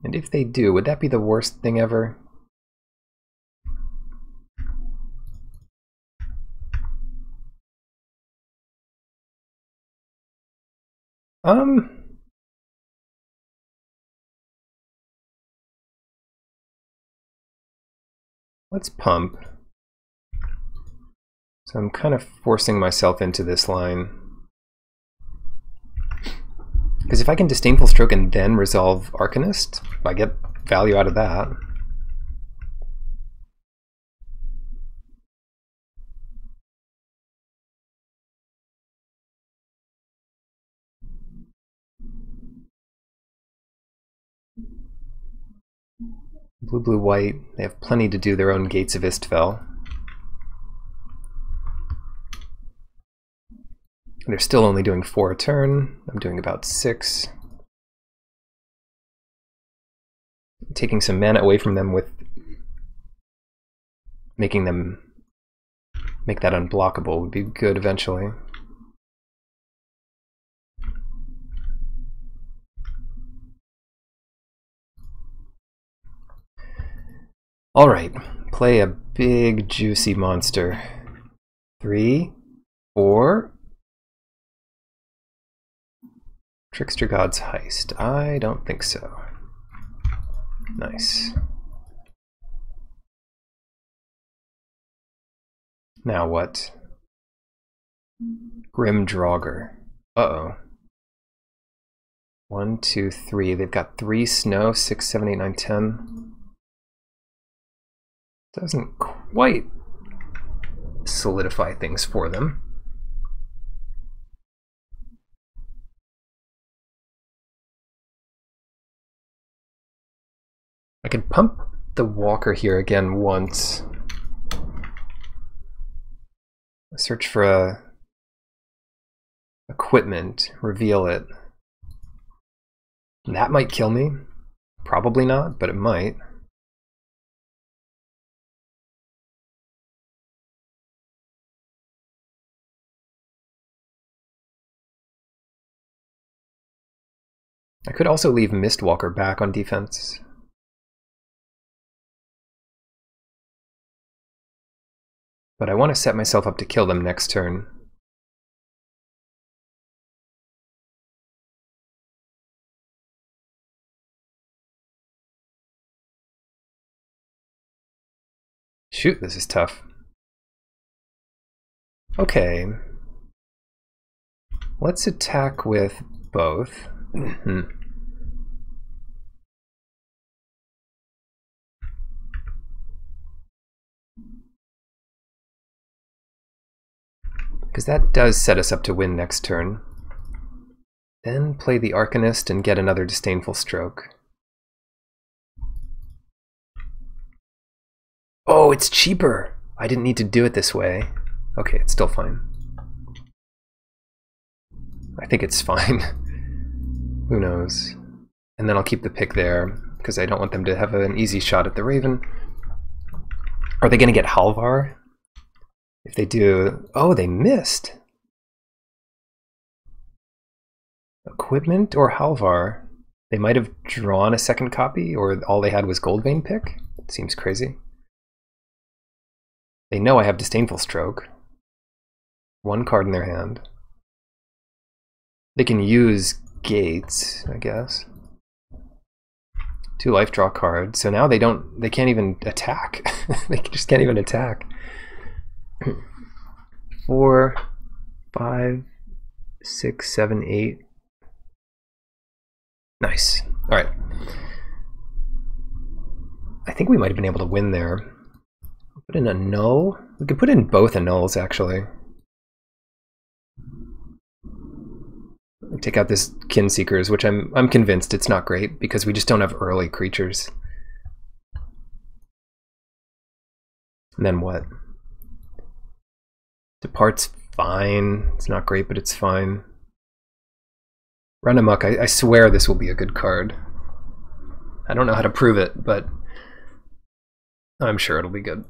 A: And if they do, would that be the worst thing ever? Let's pump. So I'm kind of forcing myself into this line. Because if I can Disdainful Stroke and then resolve Arcanist, I get value out of that. Blue, blue, white. They have plenty to do their own Gates of Istfell. They're still only doing 4 a turn. I'm doing about 6. Taking some mana away from them with making them make that unblockable would be good eventually. Alright, play a big juicy monster. 3, 4. Trickster God's Heist. I don't think so. Nice. Now what? Grim Draugr. Uh-oh. 1, 2, 3. They've got 3 snow, 6, 7, 8, 9, 10. Doesn't quite solidify things for them. I could pump the Walker here again once. Search for a equipment, reveal it. That might kill me. Probably not, but it might. I could also leave Mistwalker back on defense. But I want to set myself up to kill them next turn. Shoot, this is tough. Okay. Let's attack with both. Because that does set us up to win next turn. Then play the Arcanist and get another Disdainful Stroke. Oh, it's cheaper! I didn't need to do it this way. Okay, it's still fine. I think it's fine. Who knows? And then I'll keep the pick there, because I don't want them to have an easy shot at the Raven. Are they going to get Halvar? If they do... Oh, they missed! Equipment or Halvar? They might have drawn a second copy, or all they had was Goldvein pick? It seems crazy. They know I have Disdainful Stroke. 1 card in their hand. They can use Gates, I guess. 2 life draw cards. So now they can't even attack. They just can't even attack. 4, 5, 6, 7, 8. Nice. Alright. I think we might have been able to win there. Put in a null? We could put in both annuls, actually. Take out this Kinseekers, which I'm convinced it's not great, because we just don't have early creatures. And then what? Depart's fine. It's not great, but it's fine. Run Amok, I swear this will be a good card. I don't know how to prove it, but I'm sure it'll be good.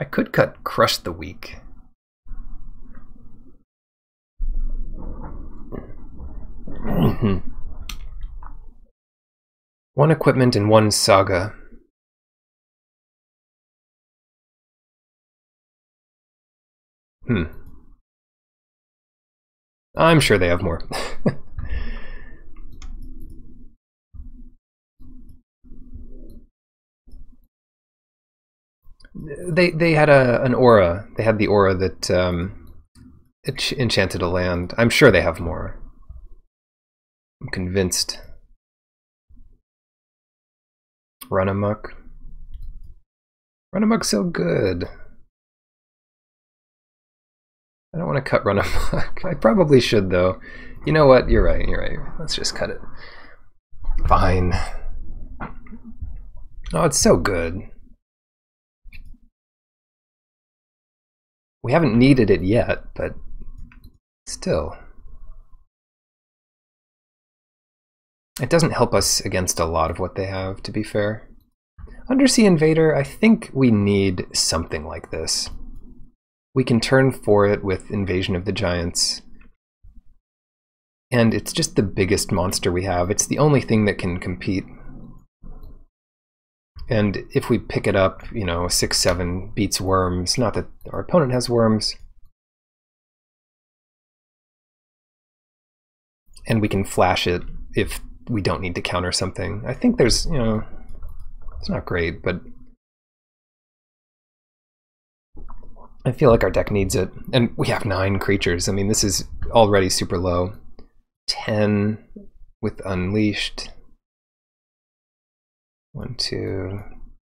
A: I could cut Crush the Weak. One equipment and one saga. I'm sure they have more. They had an aura. They had the aura that enchanted a land. I'm sure they have more. I'm convinced. Run amok. Run amok's so good. I don't want to cut Run amok. I probably should though. You know what? You're right. You're right. Let's just cut it. Fine. Oh, it's so good. We haven't needed it yet, but still. It doesn't help us against a lot of what they have, to be fair. Undersea Invader, I think we need something like this. We can turn for it with Invasion of the Giants. And it's just the biggest monster we have. It's the only thing that can compete. And if we pick it up, you know, 6/7 beats worms. Not that our opponent has worms. And we can flash it if we don't need to counter something. I think there's, you know, it's not great, but I feel like our deck needs it. And we have 9 creatures. I mean, this is already super low. 10 with Unleashed. 1, 2,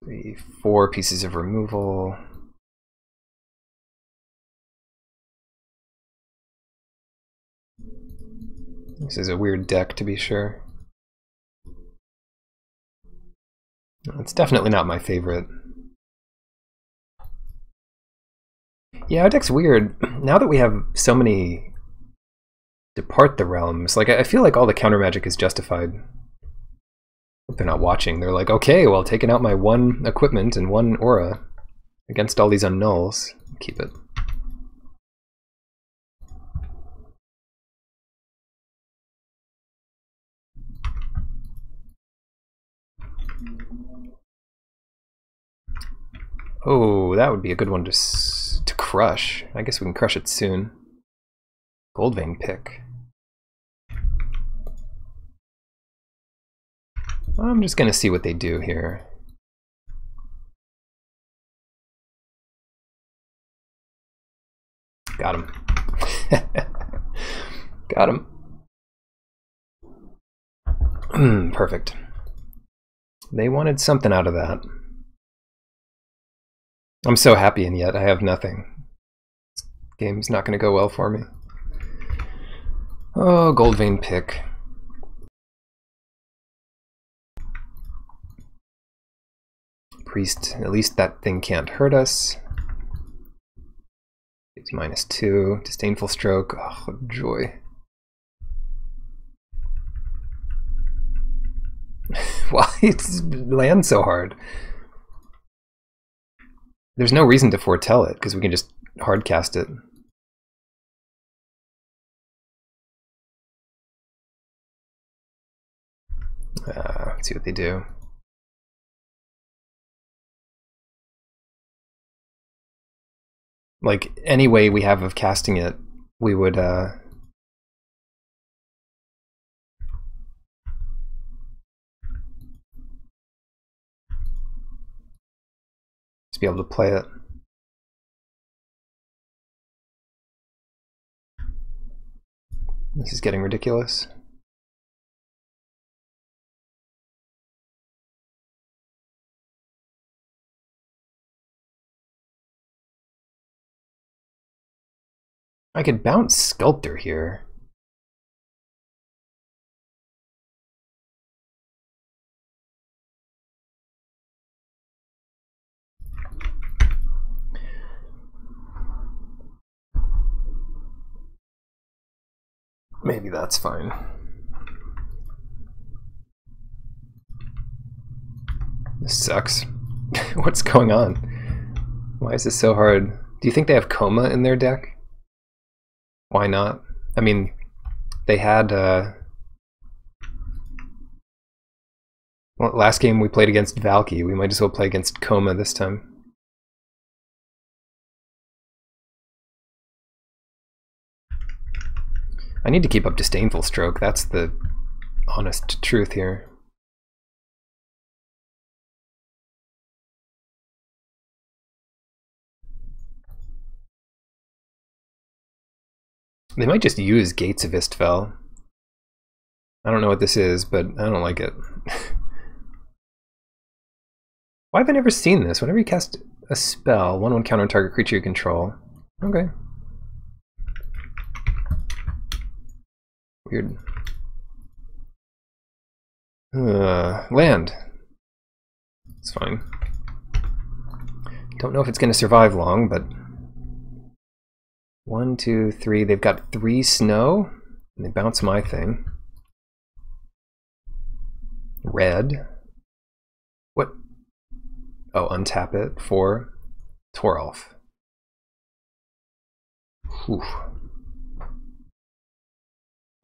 A: 3, 4 pieces of removal. This is a weird deck, to be sure. It's definitely not my favorite. Yeah, our deck's weird. Now that we have so many Depart the Realms, like I feel like all the counter magic is justified. They're not watching. They're like, okay, well, taking out my 1 equipment and 1 aura against all these unnulls. Keep it. Oh, that would be a good one to crush. I guess we can crush it soon. Goldvein pick. I'm just gonna see what they do here. Got him. Got him. Perfect. They wanted something out of that. I'm so happy, and yet I have nothing. This game's not going to go well for me. Oh, Goldvein pick. Priest, at least that thing can't hurt us. It's -2. Disdainful Stroke. Oh, joy. Why it's land so hard? There's no reason to foretell it, because we can just hardcast it. Let's see what they do. Like, any way we have of casting it, we would just be able to play it. This is getting ridiculous. I could bounce Sculptor here. Maybe that's fine. This sucks. What's going on? Why is this so hard? Do you think they have Coma in their deck? Why not? I mean, they had... well, last game we played against Valky. We might as well play against Coma this time. I need to keep up Disdainful Stroke. That's the honest truth here. They might just use Gates of Istfell. I don't know what this is, but I don't like it. Why have I never seen this? Whenever you cast a spell, 1/1 counter on target creature you control. Okay. Weird. Land. It's fine. Don't know if it's going to survive long, but... 1, 2, 3. They've got 3 snow, and they bounce my thing. Red. What? Oh, untap it for Toralf. Whew.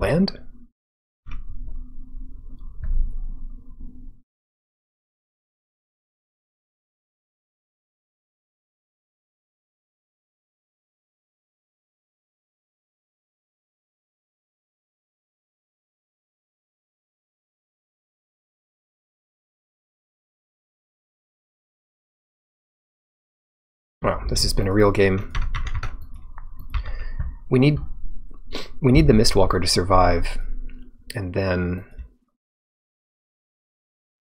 A: Land? Wow, this has been a real game. We need the Mistwalker to survive, and then...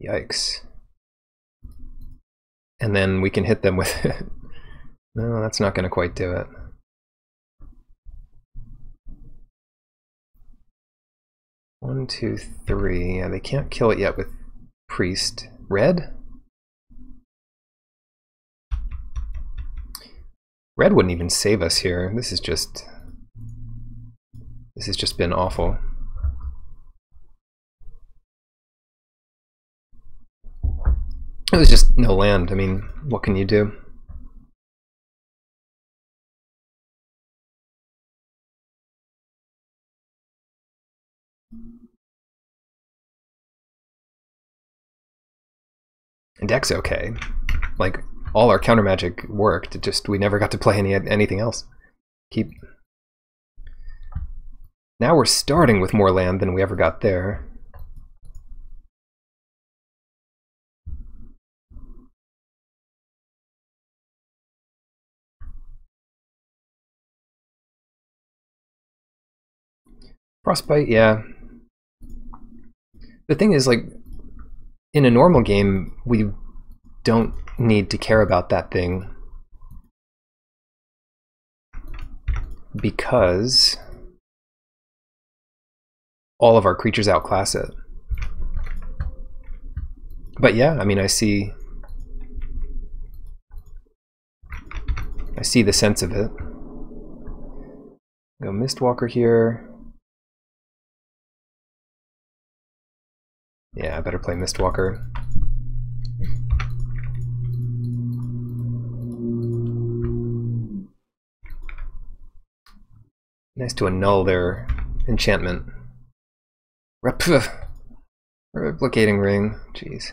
A: Yikes. And then we can hit them with it. No, that's not going to quite do it. One, two, three. Yeah, they can't kill it yet with Priest. Red? Red wouldn't even save us here. This has just been awful. It was just no land. I mean, what can you do? And deck's okay. Like, all our counter magic worked. It just, we never got to play anything else. Now we're starting with more land than we ever got there. Frostbite, yeah. The thing is, like, in a normal game, we don't need to care about that thing because all of our creatures outclass it. But yeah, I mean, I see the sense of it. Go Mistwalker here. Yeah, I better play Mistwalker. Nice to annul their enchantment. Replicating ring. Jeez.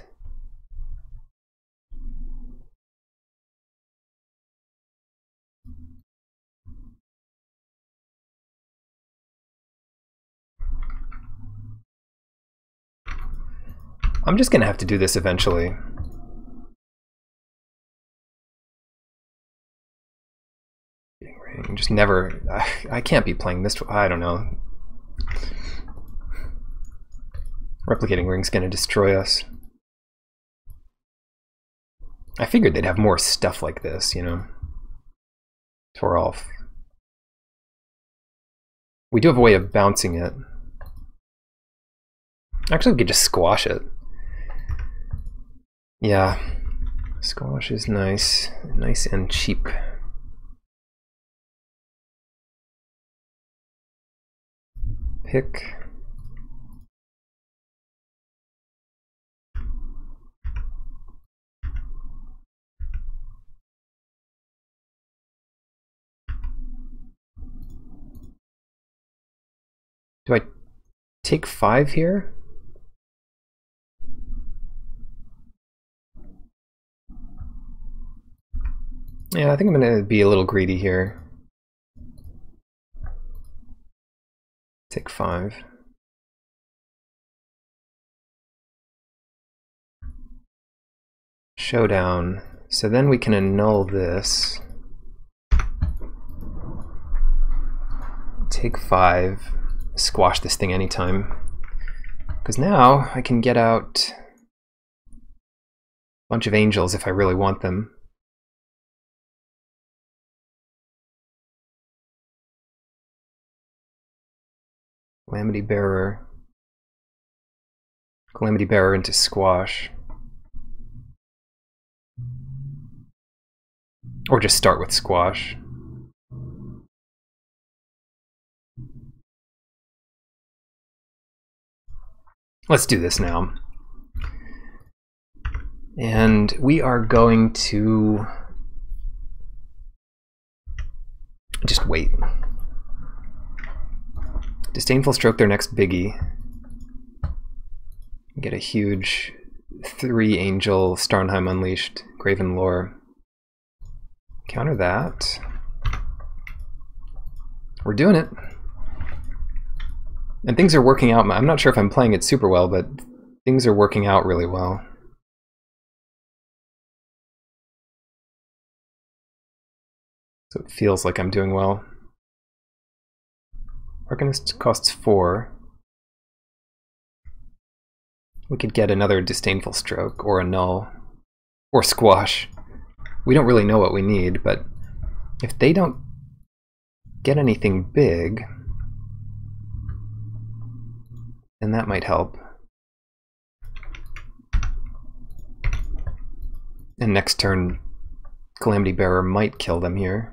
A: I'm just gonna have to do this eventually. Just never. I can't be playing this. I don't know. Replicating ring's gonna destroy us. I figured they'd have more stuff like this, you know. Toralf. We do have a way of bouncing it. Actually, we could just squash it. Yeah. Squash is nice. Nice and cheap. Pick. Do I take 5 here? Yeah, I think I'm going to be a little greedy here. Take 5. Showdown. So then we can annul this. Take 5. Squash this thing anytime. Because now I can get out a bunch of angels if I really want them. Calamity Bearer. Calamity Bearer into squash. Or just start with squash. Let's do this now. And we are going to just wait. Disdainful Stroke their next biggie. Get a huge 3 angel Starnheim Unleashed, Graven Lore. Counter that. We're doing it. And things are working out. I'm not sure if I'm playing it super well, but things are working out really well. So it feels like I'm doing well. Arcanist costs 4. We could get another Disdainful Stroke, or a Null, or Squash. We don't really know what we need, but if they don't get anything big, then that might help. And next turn, Calamity Bearer might kill them here.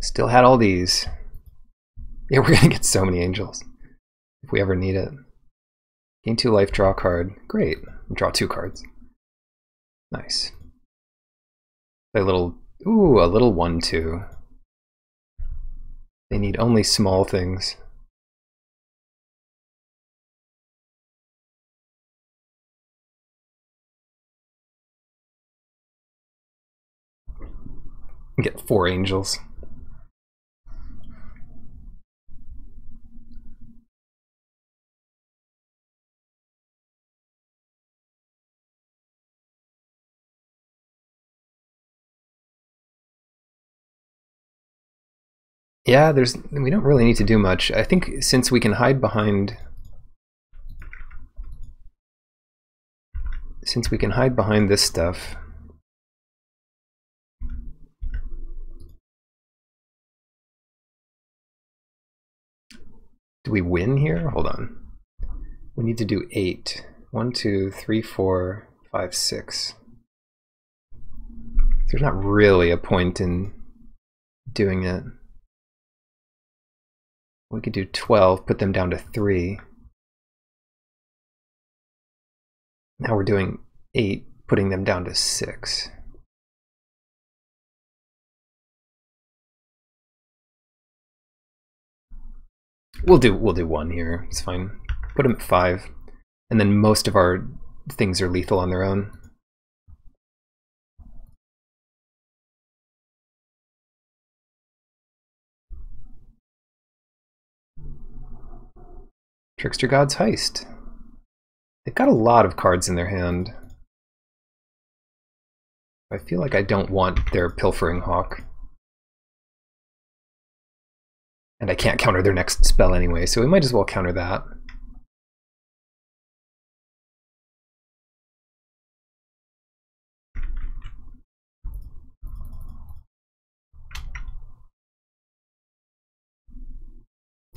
A: Still had all these. Yeah, we're gonna get so many angels if we ever need it. Gain 2 life, draw a card. Great. Draw 2 cards. Nice. Play a little, ooh, a little 1/2. They need only small things. Get 4 angels. Yeah, we don't really need to do much. I think since we can hide behind this stuff, do we win here? Hold on. We need to do 8. 1, 2, 3, 4, 5, 6. There's not really a point in doing it. We could do 12, put them down to 3. Now we're doing 8, putting them down to 6. We'll do 1 here. It's fine. Put them at 5, and then most of our things are lethal on their own. Trickster God's Heist. They've got a lot of cards in their hand. I feel like I don't want their Pilfering Hawk. And I can't counter their next spell anyway, so we might as well counter that.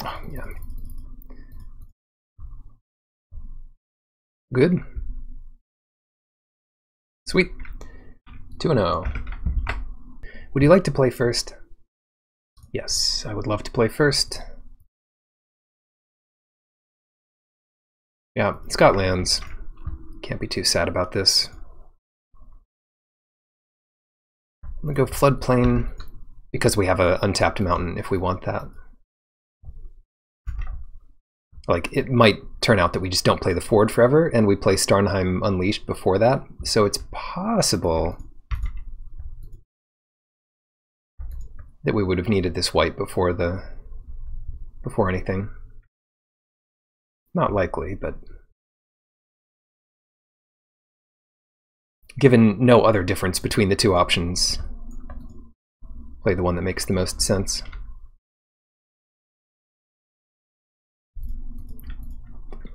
A: Oh, yeah. Good. Sweet. 2-0. Would you like to play first? Yes, I would love to play first. Yeah, it's got lands. Can't be too sad about this. I'm gonna go floodplain because we have an untapped mountain if we want that. Like, it might turn out that we just don't play the Ford forever and we play Starnheim Unleashed before that, so it's possible that we would have needed this white before anything. Not likely, but given no other difference between the two options, play the one that makes the most sense.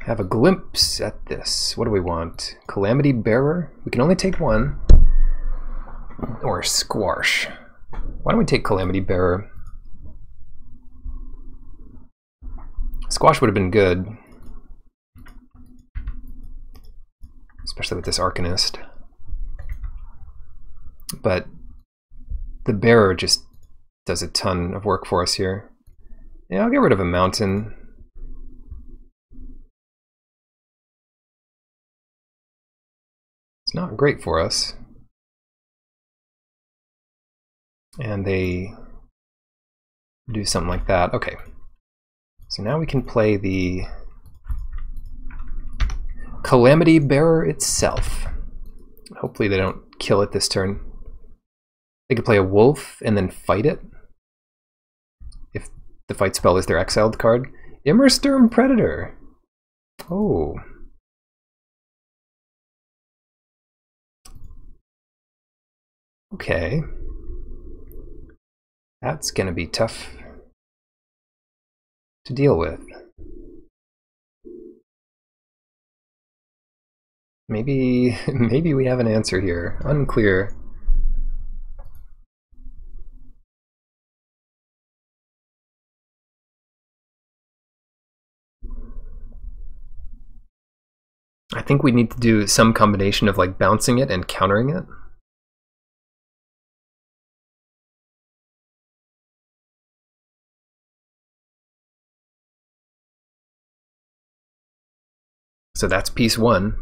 A: Have a glimpse at this. What do we want? Calamity Bearer? We can only take one. Or Squash. Why don't we take Calamity Bearer? Squash would have been good. Especially with this Arcanist. But the Bearer just does a ton of work for us here. Yeah, I'll get rid of a mountain. It's not great for us. And they do something like that. Okay. So now we can play the Calamity Bearer itself. Hopefully they don't kill it this turn. They could play a wolf and then fight it. If the fight spell is their exiled card. Immersturm Predator. Oh. Okay. That's gonna be tough to deal with. Maybe we have an answer here. Unclear. I think we need to do some combination of like bouncing it and countering it. So that's piece one.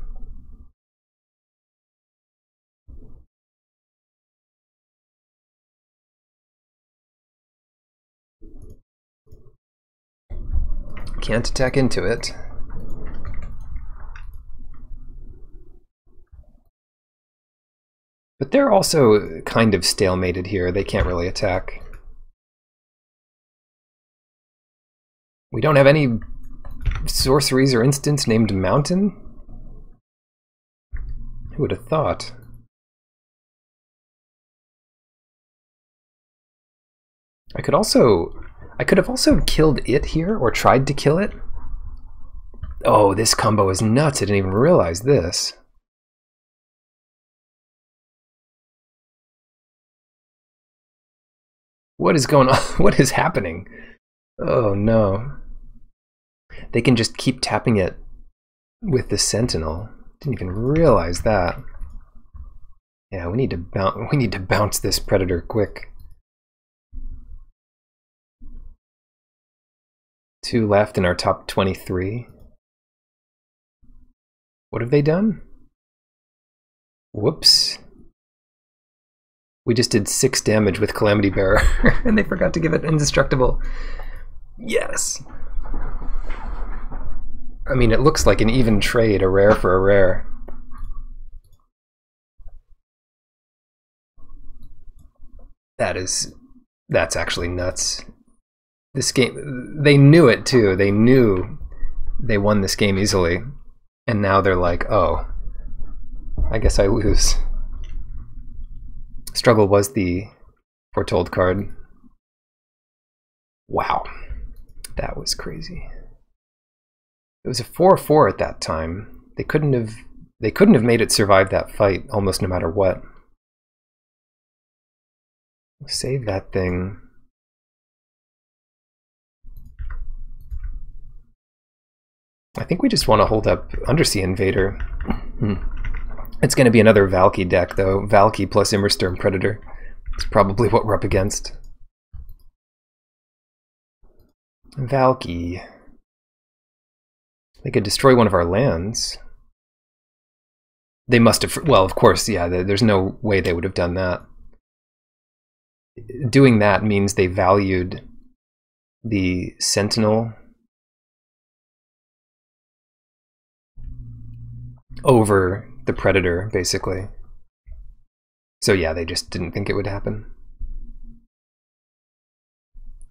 A: Can't attack into it. But they're also kind of stalemated here. They can't really attack. We don't have any sorceries or instants named Mountain? Who would have thought? I could have also killed it here, or tried to kill it. Oh, this combo is nuts. I didn't even realize this. What is going on? What is happening? Oh no. They can just keep tapping it with the Sentinel. Didn't even realize that. Yeah, we need to bounce this Predator quick. 2 left in our top 23. What have they done? Whoops. We just did 6 damage with Calamity Bearer, and they forgot to give it Indestructible. Yes! I mean, it looks like an even trade, a rare for a rare. That's actually nuts. This game, they knew it too. They knew they won this game easily. And now they're like, oh, I guess I lose. Struggle was the foretold card. Wow, that was crazy. It was a 4/4 at that time. They couldn't have made it survive that fight almost no matter what. Save that thing. I think we just want to hold up Undersea Invader. It's going to be another Valky deck, though. Valky plus Immersturm Predator. It's probably what we're up against. Valky. They could destroy one of our lands. They must have, well, of course, yeah, there's no way they would have done that. Doing that means they valued the Sentinel over the Predator, basically. So yeah, they just didn't think it would happen.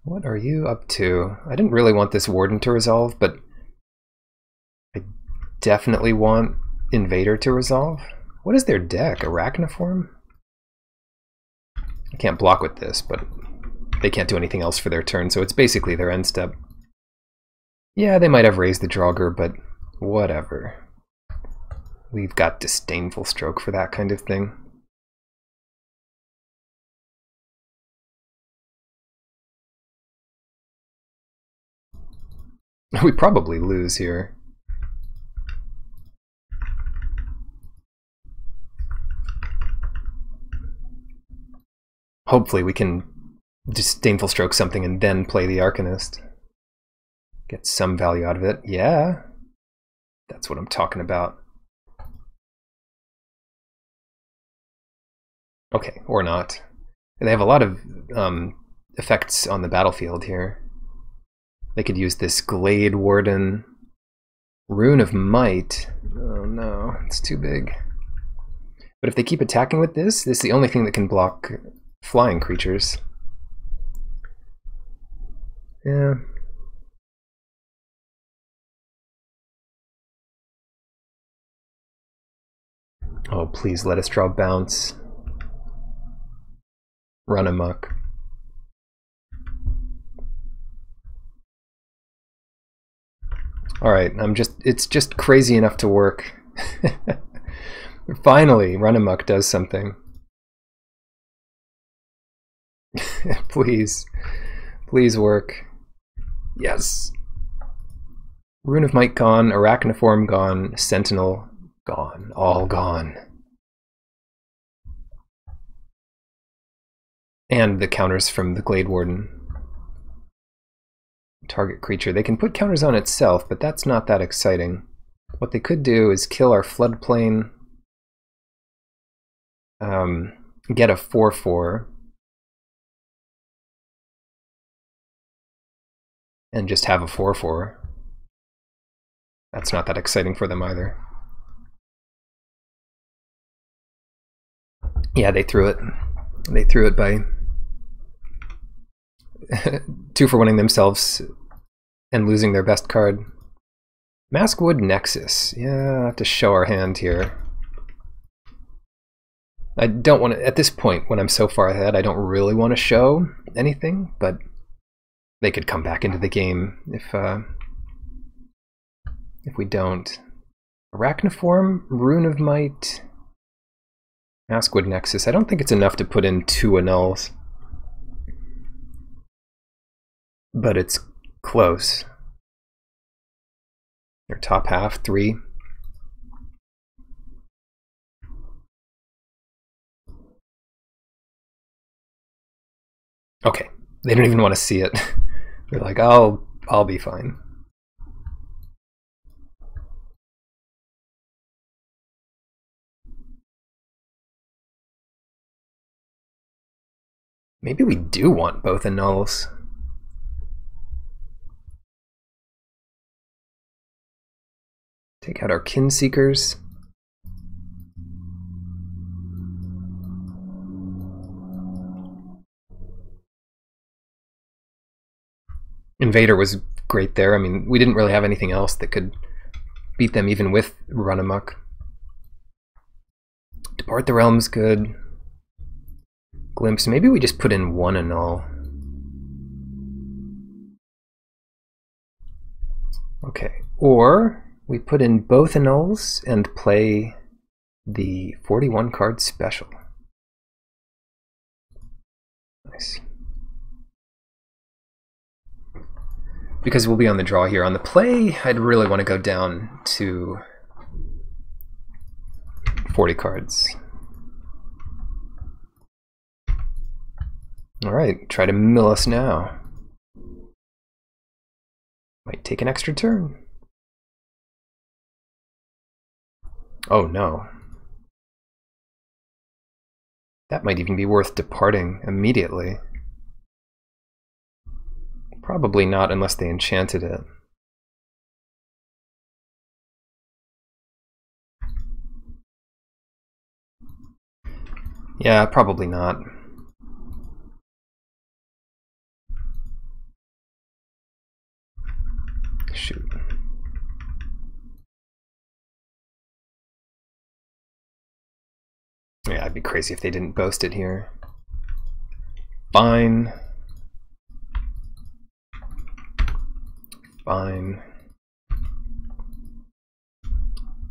A: What are you up to? I didn't really want this Warden to resolve, but I definitely want Invader to resolve. What is their deck? Arachniform? I can't block with this, but they can't do anything else for their turn, so it's basically their end step. Yeah, they might have raised the Draugr, but whatever. We've got Disdainful Stroke for that kind of thing. We probably lose here. Hopefully we can Disdainful Stroke something and then play the Arcanist. Get some value out of it. Yeah, that's what I'm talking about. Okay, or not. They have a lot of effects on the battlefield here. They could use this Glade Warden. Rune of Might. Oh no, it's too big. But if they keep attacking with this is the only thing that can block flying creatures. Yeah. Oh, please let us draw Bounce. Run amok. Alright, it's just crazy enough to work. Finally, Run amok does something. Please. Please work. Yes. Rune of Might gone, Arachniform gone, Sentinel gone. All gone. And the counters from the Glade Warden. Target creature. They can put counters on itself, but that's not that exciting. What they could do is kill our floodplain, get a 4/4, and just have a 4/4. That's not that exciting for them either. Yeah, they threw it. They threw it by 2 for winning themselves and losing their best card. Maskwood Nexus. Yeah, I have to show our hand here. I don't want to, at this point when I'm so far ahead, I don't really want to show anything, but they could come back into the game if we don't. Arachniform, Rune of Might, Maskwood Nexus. I don't think it's enough to put in 2 annuls, but it's close. Their top half, 3. Okay, they don't even want to see it. They're like, I'll be fine. Maybe we do want both annuls. Take out our Kinseekers. Invader was great there. I mean, we didn't really have anything else that could beat them even with Run amok. Depart the Realm's good. Glimpse. Maybe we just put in 1 annul. Okay. Or we put in both annuls and play the 41 card special. Nice. Because we'll be on the draw here. On the play, I'd really want to go down to 40 cards. Alright, try to mill us now. Might take an extra turn. Oh no. That might even be worth departing immediately. Probably not unless they enchanted it. Yeah, probably not. Shoot. Yeah, I'd be crazy if they didn't boast it here. Fine. Fine.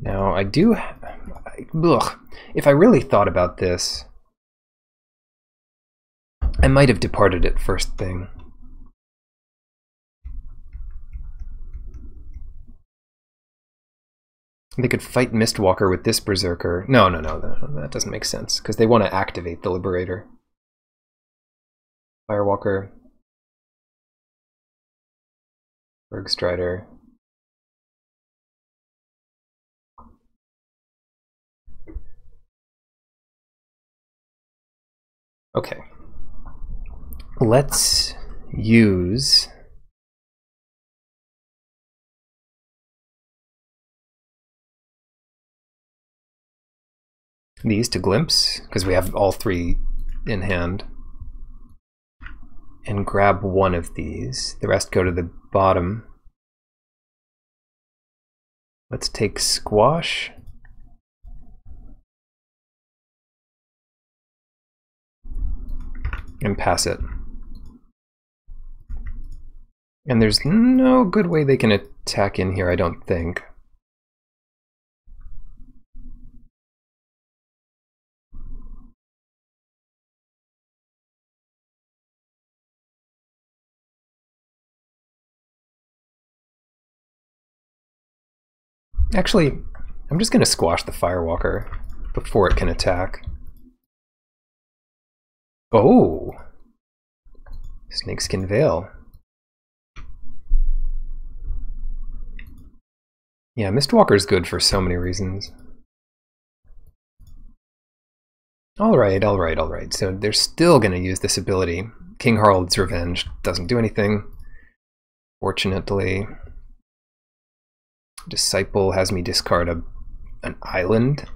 A: Now, I do... Ugh. If I really thought about this, I might have departed it first thing. They could fight Mistwalker with this Berserker. No, that doesn't make sense, because they want to activate the Liberator. Firewalker. Bergstrider. Okay. Let's use... these to glimpse, because we have all three in hand. And grab one of these. The rest go to the bottom. Let's take Squash. And pass it. And there's no good way they can attack in here, I don't think. Actually, I'm just going to squash the Firewalker before it can attack. Oh! Snakeskin Veil. Yeah, Mistwalker's good for so many reasons. Alright. So they're still going to use this ability. King Harald's Revenge doesn't do anything, fortunately. Disciple has me discard an island,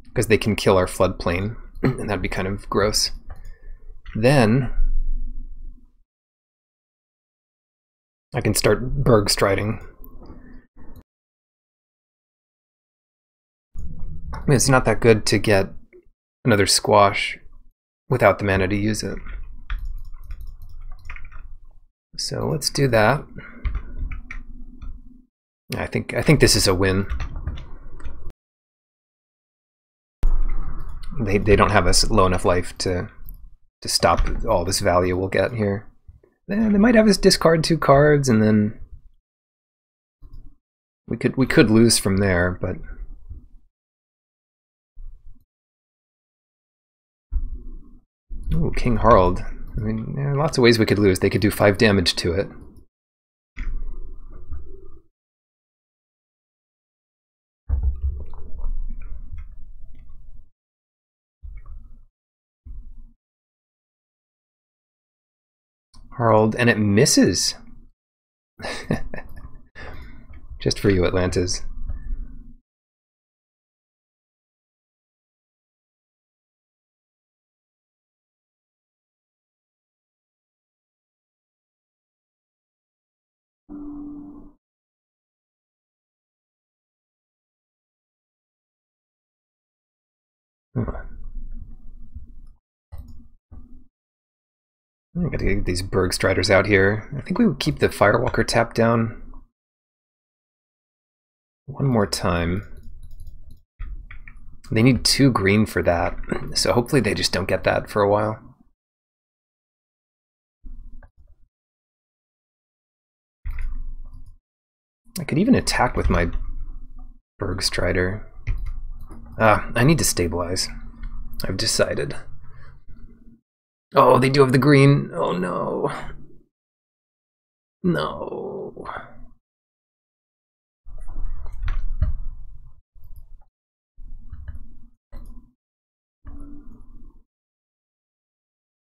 A: because they can kill our floodplain, and that'd be kind of gross. Then I can start Bergstriding. I mean, it's not that good to get another Squash without the mana to use it. So let's do that. I think this is a win. They don't have us low enough life to stop all this value we'll get here. They might have us discard 2 cards, and then we could lose from there, but ooh, King Harald. I mean, there are lots of ways we could lose. They could do 5 damage to it. Harald, and it misses. Just for you, Atlantis. I gotta get these Bergstriders out here. I think we would keep the Firewalker tapped down one more time. They need 2 green for that, so hopefully they just don't get that for a while. I could even attack with my Bergstrider. I need to stabilize. I've decided. Oh, they do have the green. Oh no. No.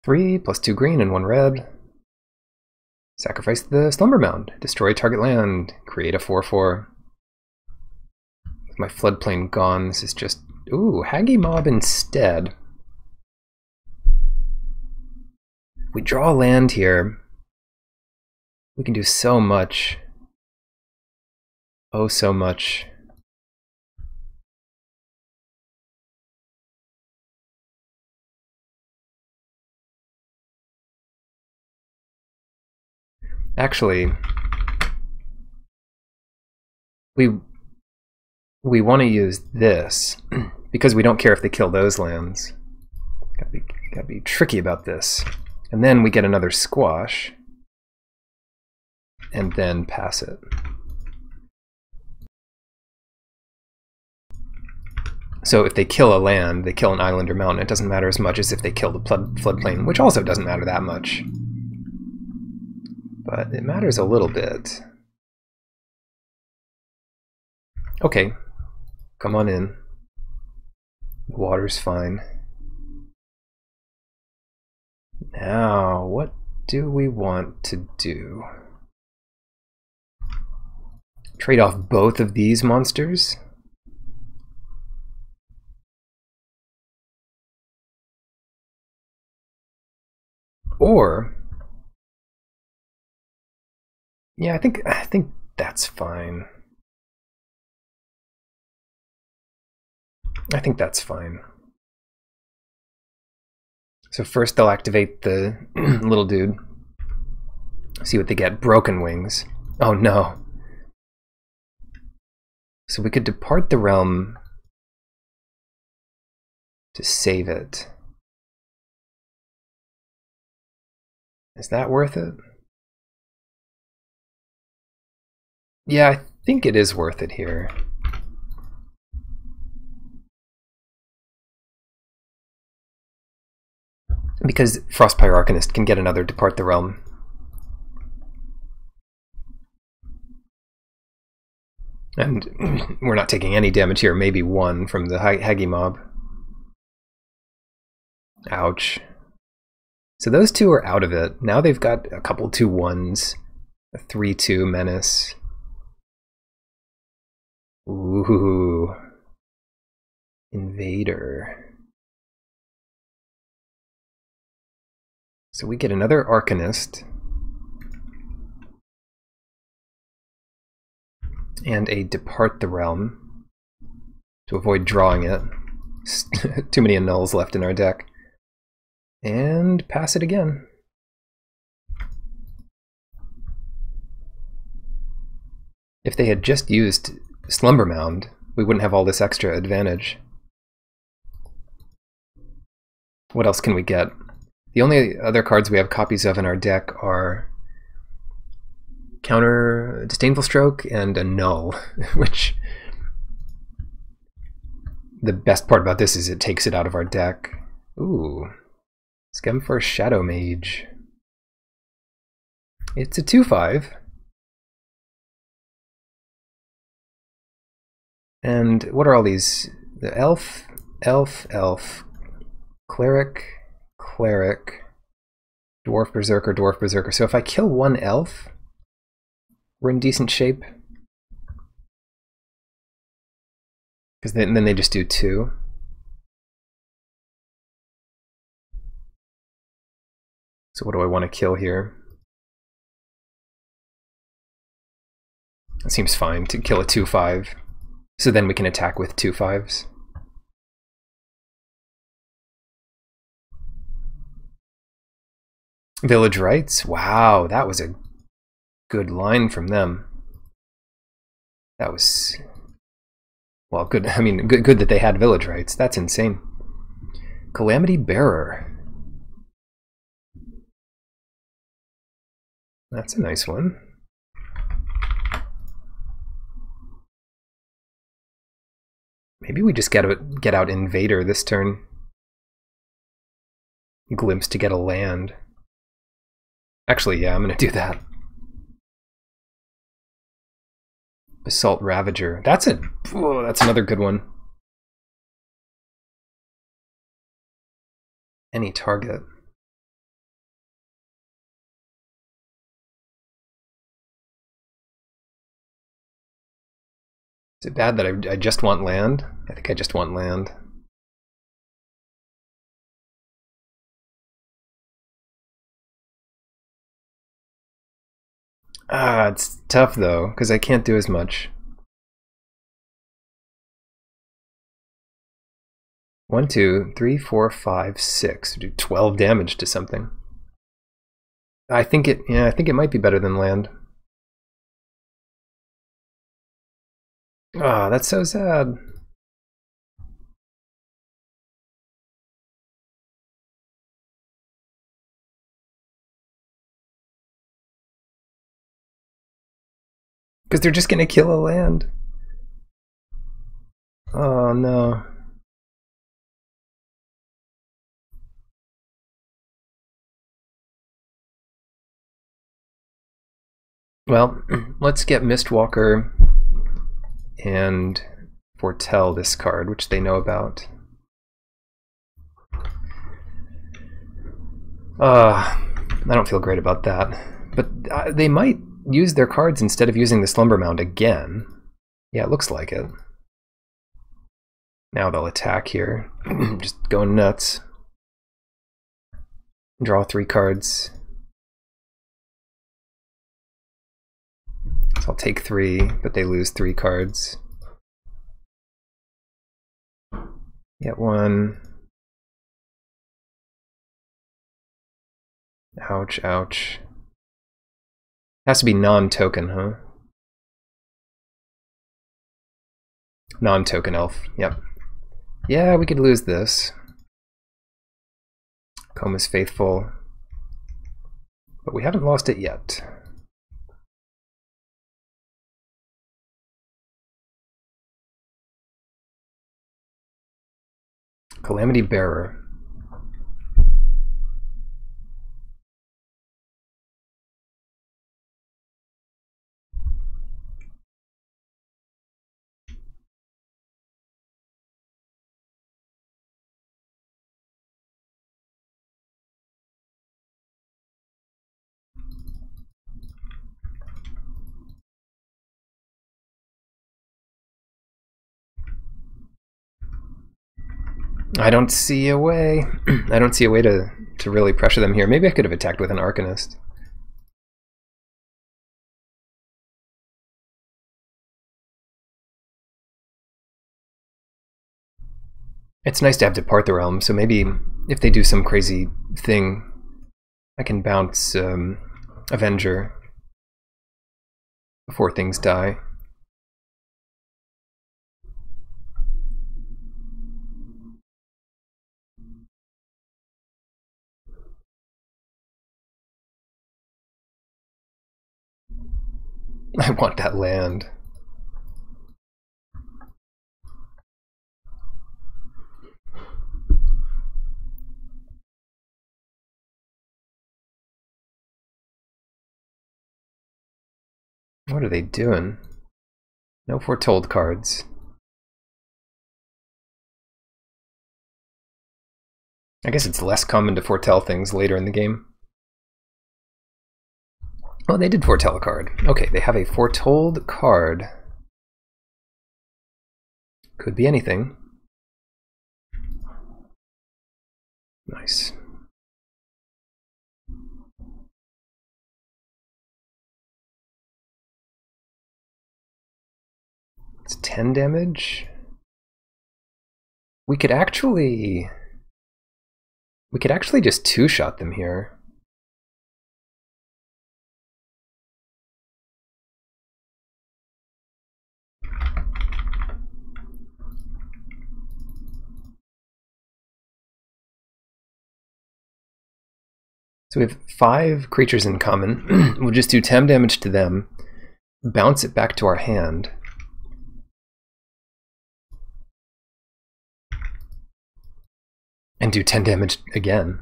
A: 3 plus 2 green and 1 red. Sacrifice the Slumber Mound. Destroy target land. Create a 4/4. With my floodplain gone, this is just... Ooh, Haggy Mob instead. We draw a land here. We can do so much. Oh, so much. Actually, we want to use this because we don't care if they kill those lands. Gotta be tricky about this. And then we get another squash, and then pass it. So if they kill a land, they kill an island or mountain, it doesn't matter as much as if they kill the floodplain, which also doesn't matter that much. But it matters a little bit. Okay, come on in. Water's fine. Now, what do we want to do? Trade off both of these monsters? Or... yeah, I think that's fine. I think that's fine. So first they'll activate the little dude. See what they get. Broken Wings. Oh no. So we could depart the realm to save it. Is that worth it? Yeah, I think it is worth it here. Because Frostpire Arcanist can get another Depart the Realm. And we're not taking any damage here, maybe 1 from the Haggy Mob. Ouch. So those two are out of it. Now they've got a couple 2/1s, a 3/2 Menace. Ooh. Invader. So we get another Arcanist. And a Depart the Realm to avoid drawing it. Too many annuls left in our deck. And pass it again. If they had just used Slumber Mound, we wouldn't have all this extra advantage. What else can we get? The only other cards we have copies of in our deck are Counter Disdainful Stroke and a Null, which the best part about this is it takes it out of our deck. Ooh. Skemfor Shadow Mage. It's a 2/5. And what are all these? The Elf, Cleric, Dwarf Berserker. So if I kill one Elf, we're in decent shape. Because then they just do 2. So what do I want to kill here? It seems fine to kill a 2/5. So then we can attack with 2/5s. Village Rites? Wow, that was a good line from them. That was... well, good. I mean, good that they had Village Rites. That's insane. Calamity Bearer. That's a nice one. Maybe we just get out Invader this turn. Glimpse to get a land. Actually, yeah, I'm gonna do that. Basalt Ravager. That's another good one. Any target. Is it bad that I just want land? I think I just want land. Ah, it's tough though, because I can't do as much. 1, 2, 3, 4, 5, 6. Do 12 damage to something. I think it might be better than land. Ah, that's so sad. Because they're just gonna kill a land. Oh no. Well, let's get Mistwalker and Foretell this card, which they know about. I don't feel great about that. But they might use their cards instead of using the Slumber Mound again. Yeah, it looks like it. Now they'll attack here. Just going nuts. Draw 3 cards. So I'll take 3, but they lose 3 cards. Get 1. Ouch, ouch. Has to be non-token, huh? Non-token elf, yep. Yeah, we could lose this. Coma's faithful. But we haven't lost it yet. Calamity Bearer. I don't see a way. I don't see a way to really pressure them here. Maybe I could have attacked with an Arcanist. It's nice to have Depart the Realm, so maybe if they do some crazy thing, I can bounce Avenger before things die. I want that land. What are they doing? No Foretold cards. I guess it's less common to foretell things later in the game. Oh, they did foretell a card. Okay, they have a Foretold card. Could be anything. Nice. It's 10 damage. We could actually just two-shot them here. So we have 5 creatures in common. We'll just do 10 damage to them, bounce it back to our hand. And do 10 damage again.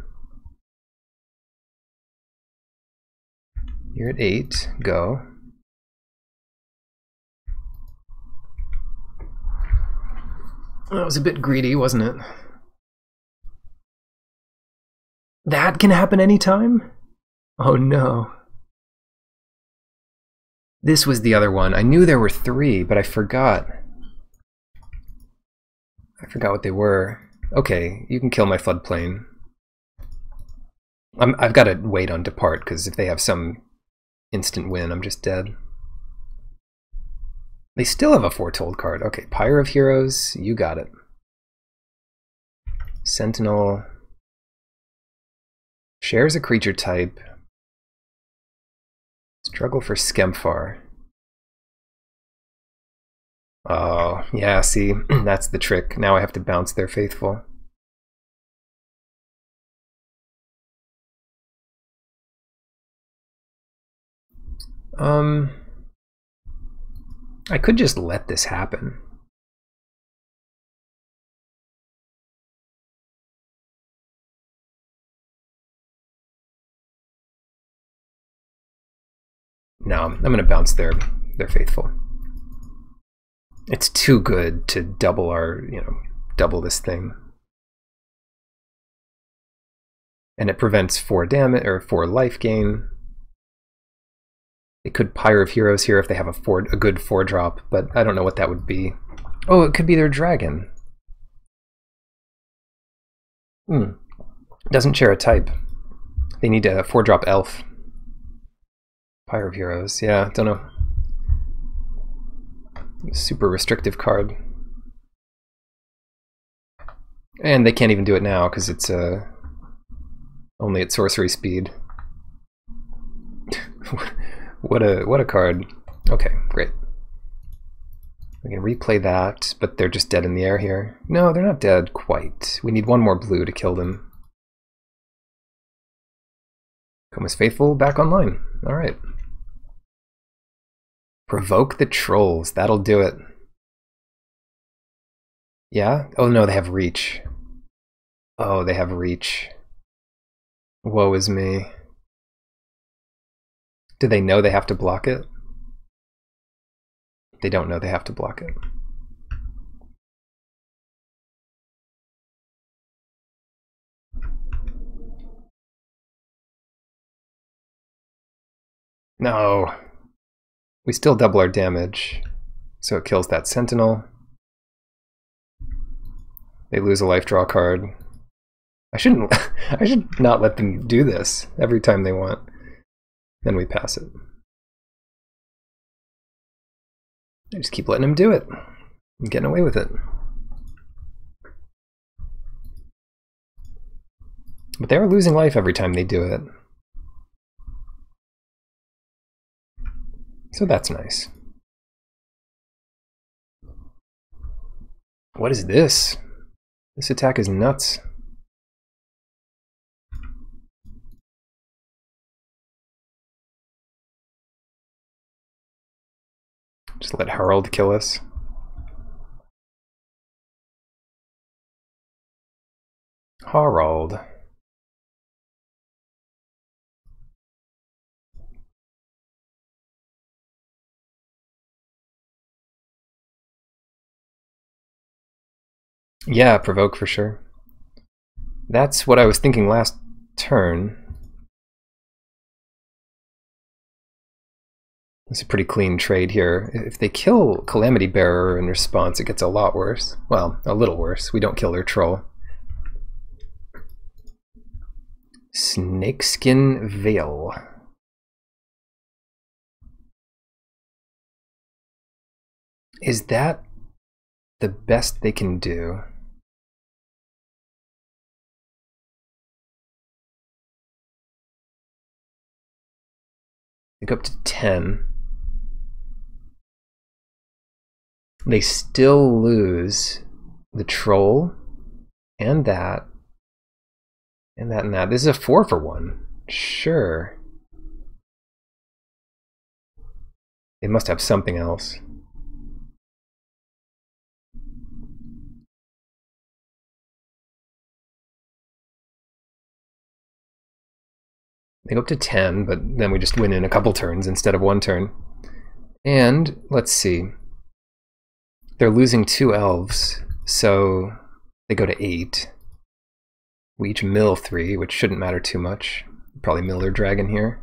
A: You're at 8, go. That was a bit greedy, wasn't it? That can happen anytime? Oh no. This was the other one. I knew there were 3, but I forgot. I forgot what they were. Okay, you can kill my floodplain. I've got to wait on depart, because if they have some instant win, I'm just dead. They still have a foretold card. Okay, Pyre of Heroes, you got it. Sentinel. Shares a creature type. Struggle for Skemfar. Oh, yeah, see, that's the trick. Now I have to bounce their faithful. I could just let this happen. No, I'm gonna bounce their faithful. It's too good to double our, double this thing. And it prevents 4 damage or 4 life gain. They could Pyre of Heroes here if they have a good 4-drop, but I don't know what that would be. Oh, it could be their dragon. Doesn't share a type. They need a 4-drop elf. Pyre of Heroes, yeah, don't know. Super restrictive card. And they can't even do it now because it's only at sorcery speed. What a card. Okay, great. We can replay that, but they're just dead in the air here. No, they're not dead quite. We need 1 more blue to kill them. Coma's Faithful back online. Alright. Provoke the Trolls. That'll do it. Yeah? Oh no, they have Reach. Oh, they have Reach. Woe is me. Do they know they have to block it? They don't know they have to block it. No. We still double our damage, so it kills that Sentinel. They lose a life draw card. I should not let them do this every time they want. Then we pass it. I just keep letting them do it. I'm getting away with it. But they are losing life every time they do it. So that's nice. What is this? This attack is nuts. Just let Harold kill us. Harold. Yeah, provoke for sure. That's what I was thinking last turn. It's a pretty clean trade here. If they kill Calamity Bearer in response, it gets a lot worse. Well, a little worse. We don't kill their troll. Snakeskin Veil. Is that the best they can do? They go up to 10. They still lose the troll and that and that and that. This is a 4 for 1. Sure. They must have something else. They go up to 10, but then we just win in a couple turns instead of 1 turn. And let's see. They're losing 2 elves, so they go to 8. We each mill 3, which shouldn't matter too much. Probably mill their dragon here.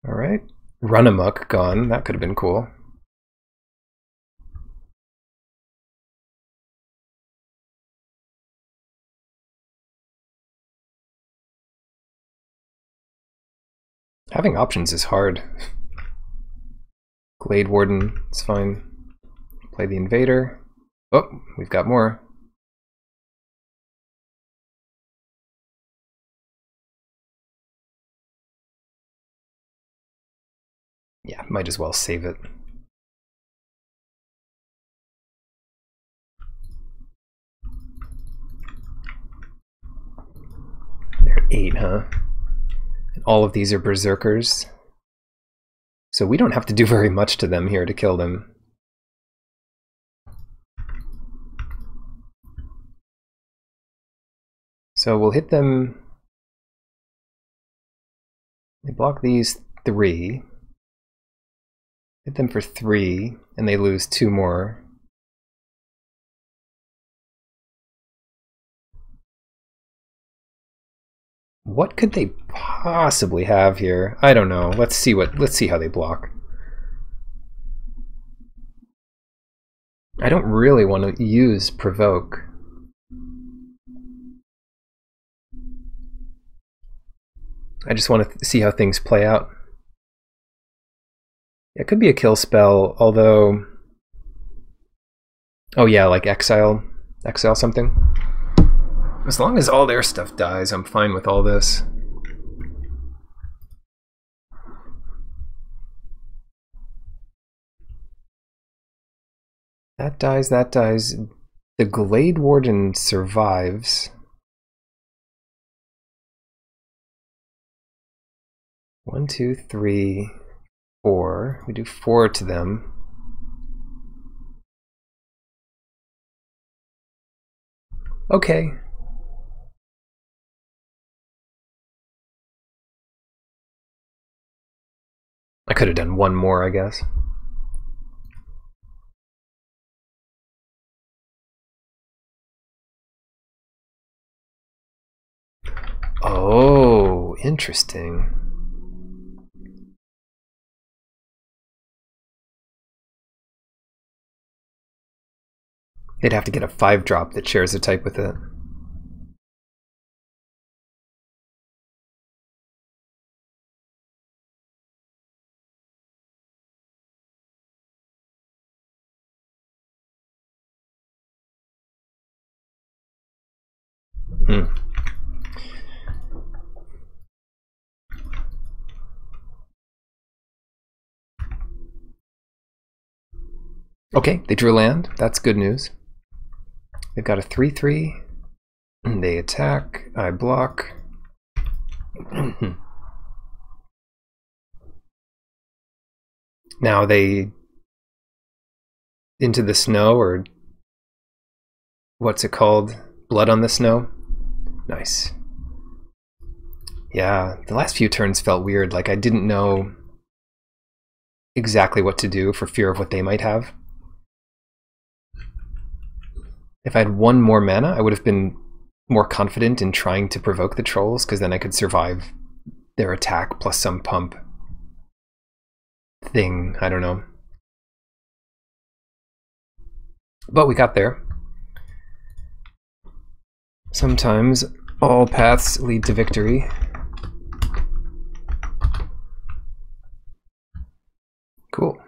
A: Alright. Run amok gone. That could have been cool. Having options is hard. Glade Warden, it's fine. Play the Invader. Oh, we've got more. Yeah, might as well save it. They're 8, huh? And all of these are Berserkers. So we don't have to do very much to them here to kill them. So we'll hit them. They block these 3. Hit them for 3, and they lose 2 more. What could they possibly have here? I don't know. Let's see how they block. I don't really want to use Provoke. I just want to see how things play out. It could be a kill spell, although... Oh yeah, like exile something. As long as all their stuff dies, I'm fine with all this. That dies, that dies. The Glade Warden survives. 1, 2, 3, 4. We do 4 to them. Okay. I could have done 1 more, I guess. Oh, interesting. They'd have to get a 5-drop that shares a type with it. Okay, they drew land. That's good news. They've got a 3/3. They attack. I block. Now they into the snow, or what's it called? Blood on the snow? Nice. Yeah, the last few turns felt weird. Like I didn't know exactly what to do for fear of what they might have. If I had 1 more mana, I would have been more confident in trying to provoke the trolls, because then I could survive their attack plus some pump thing. I don't know. But we got there. Sometimes all paths lead to victory. Cool.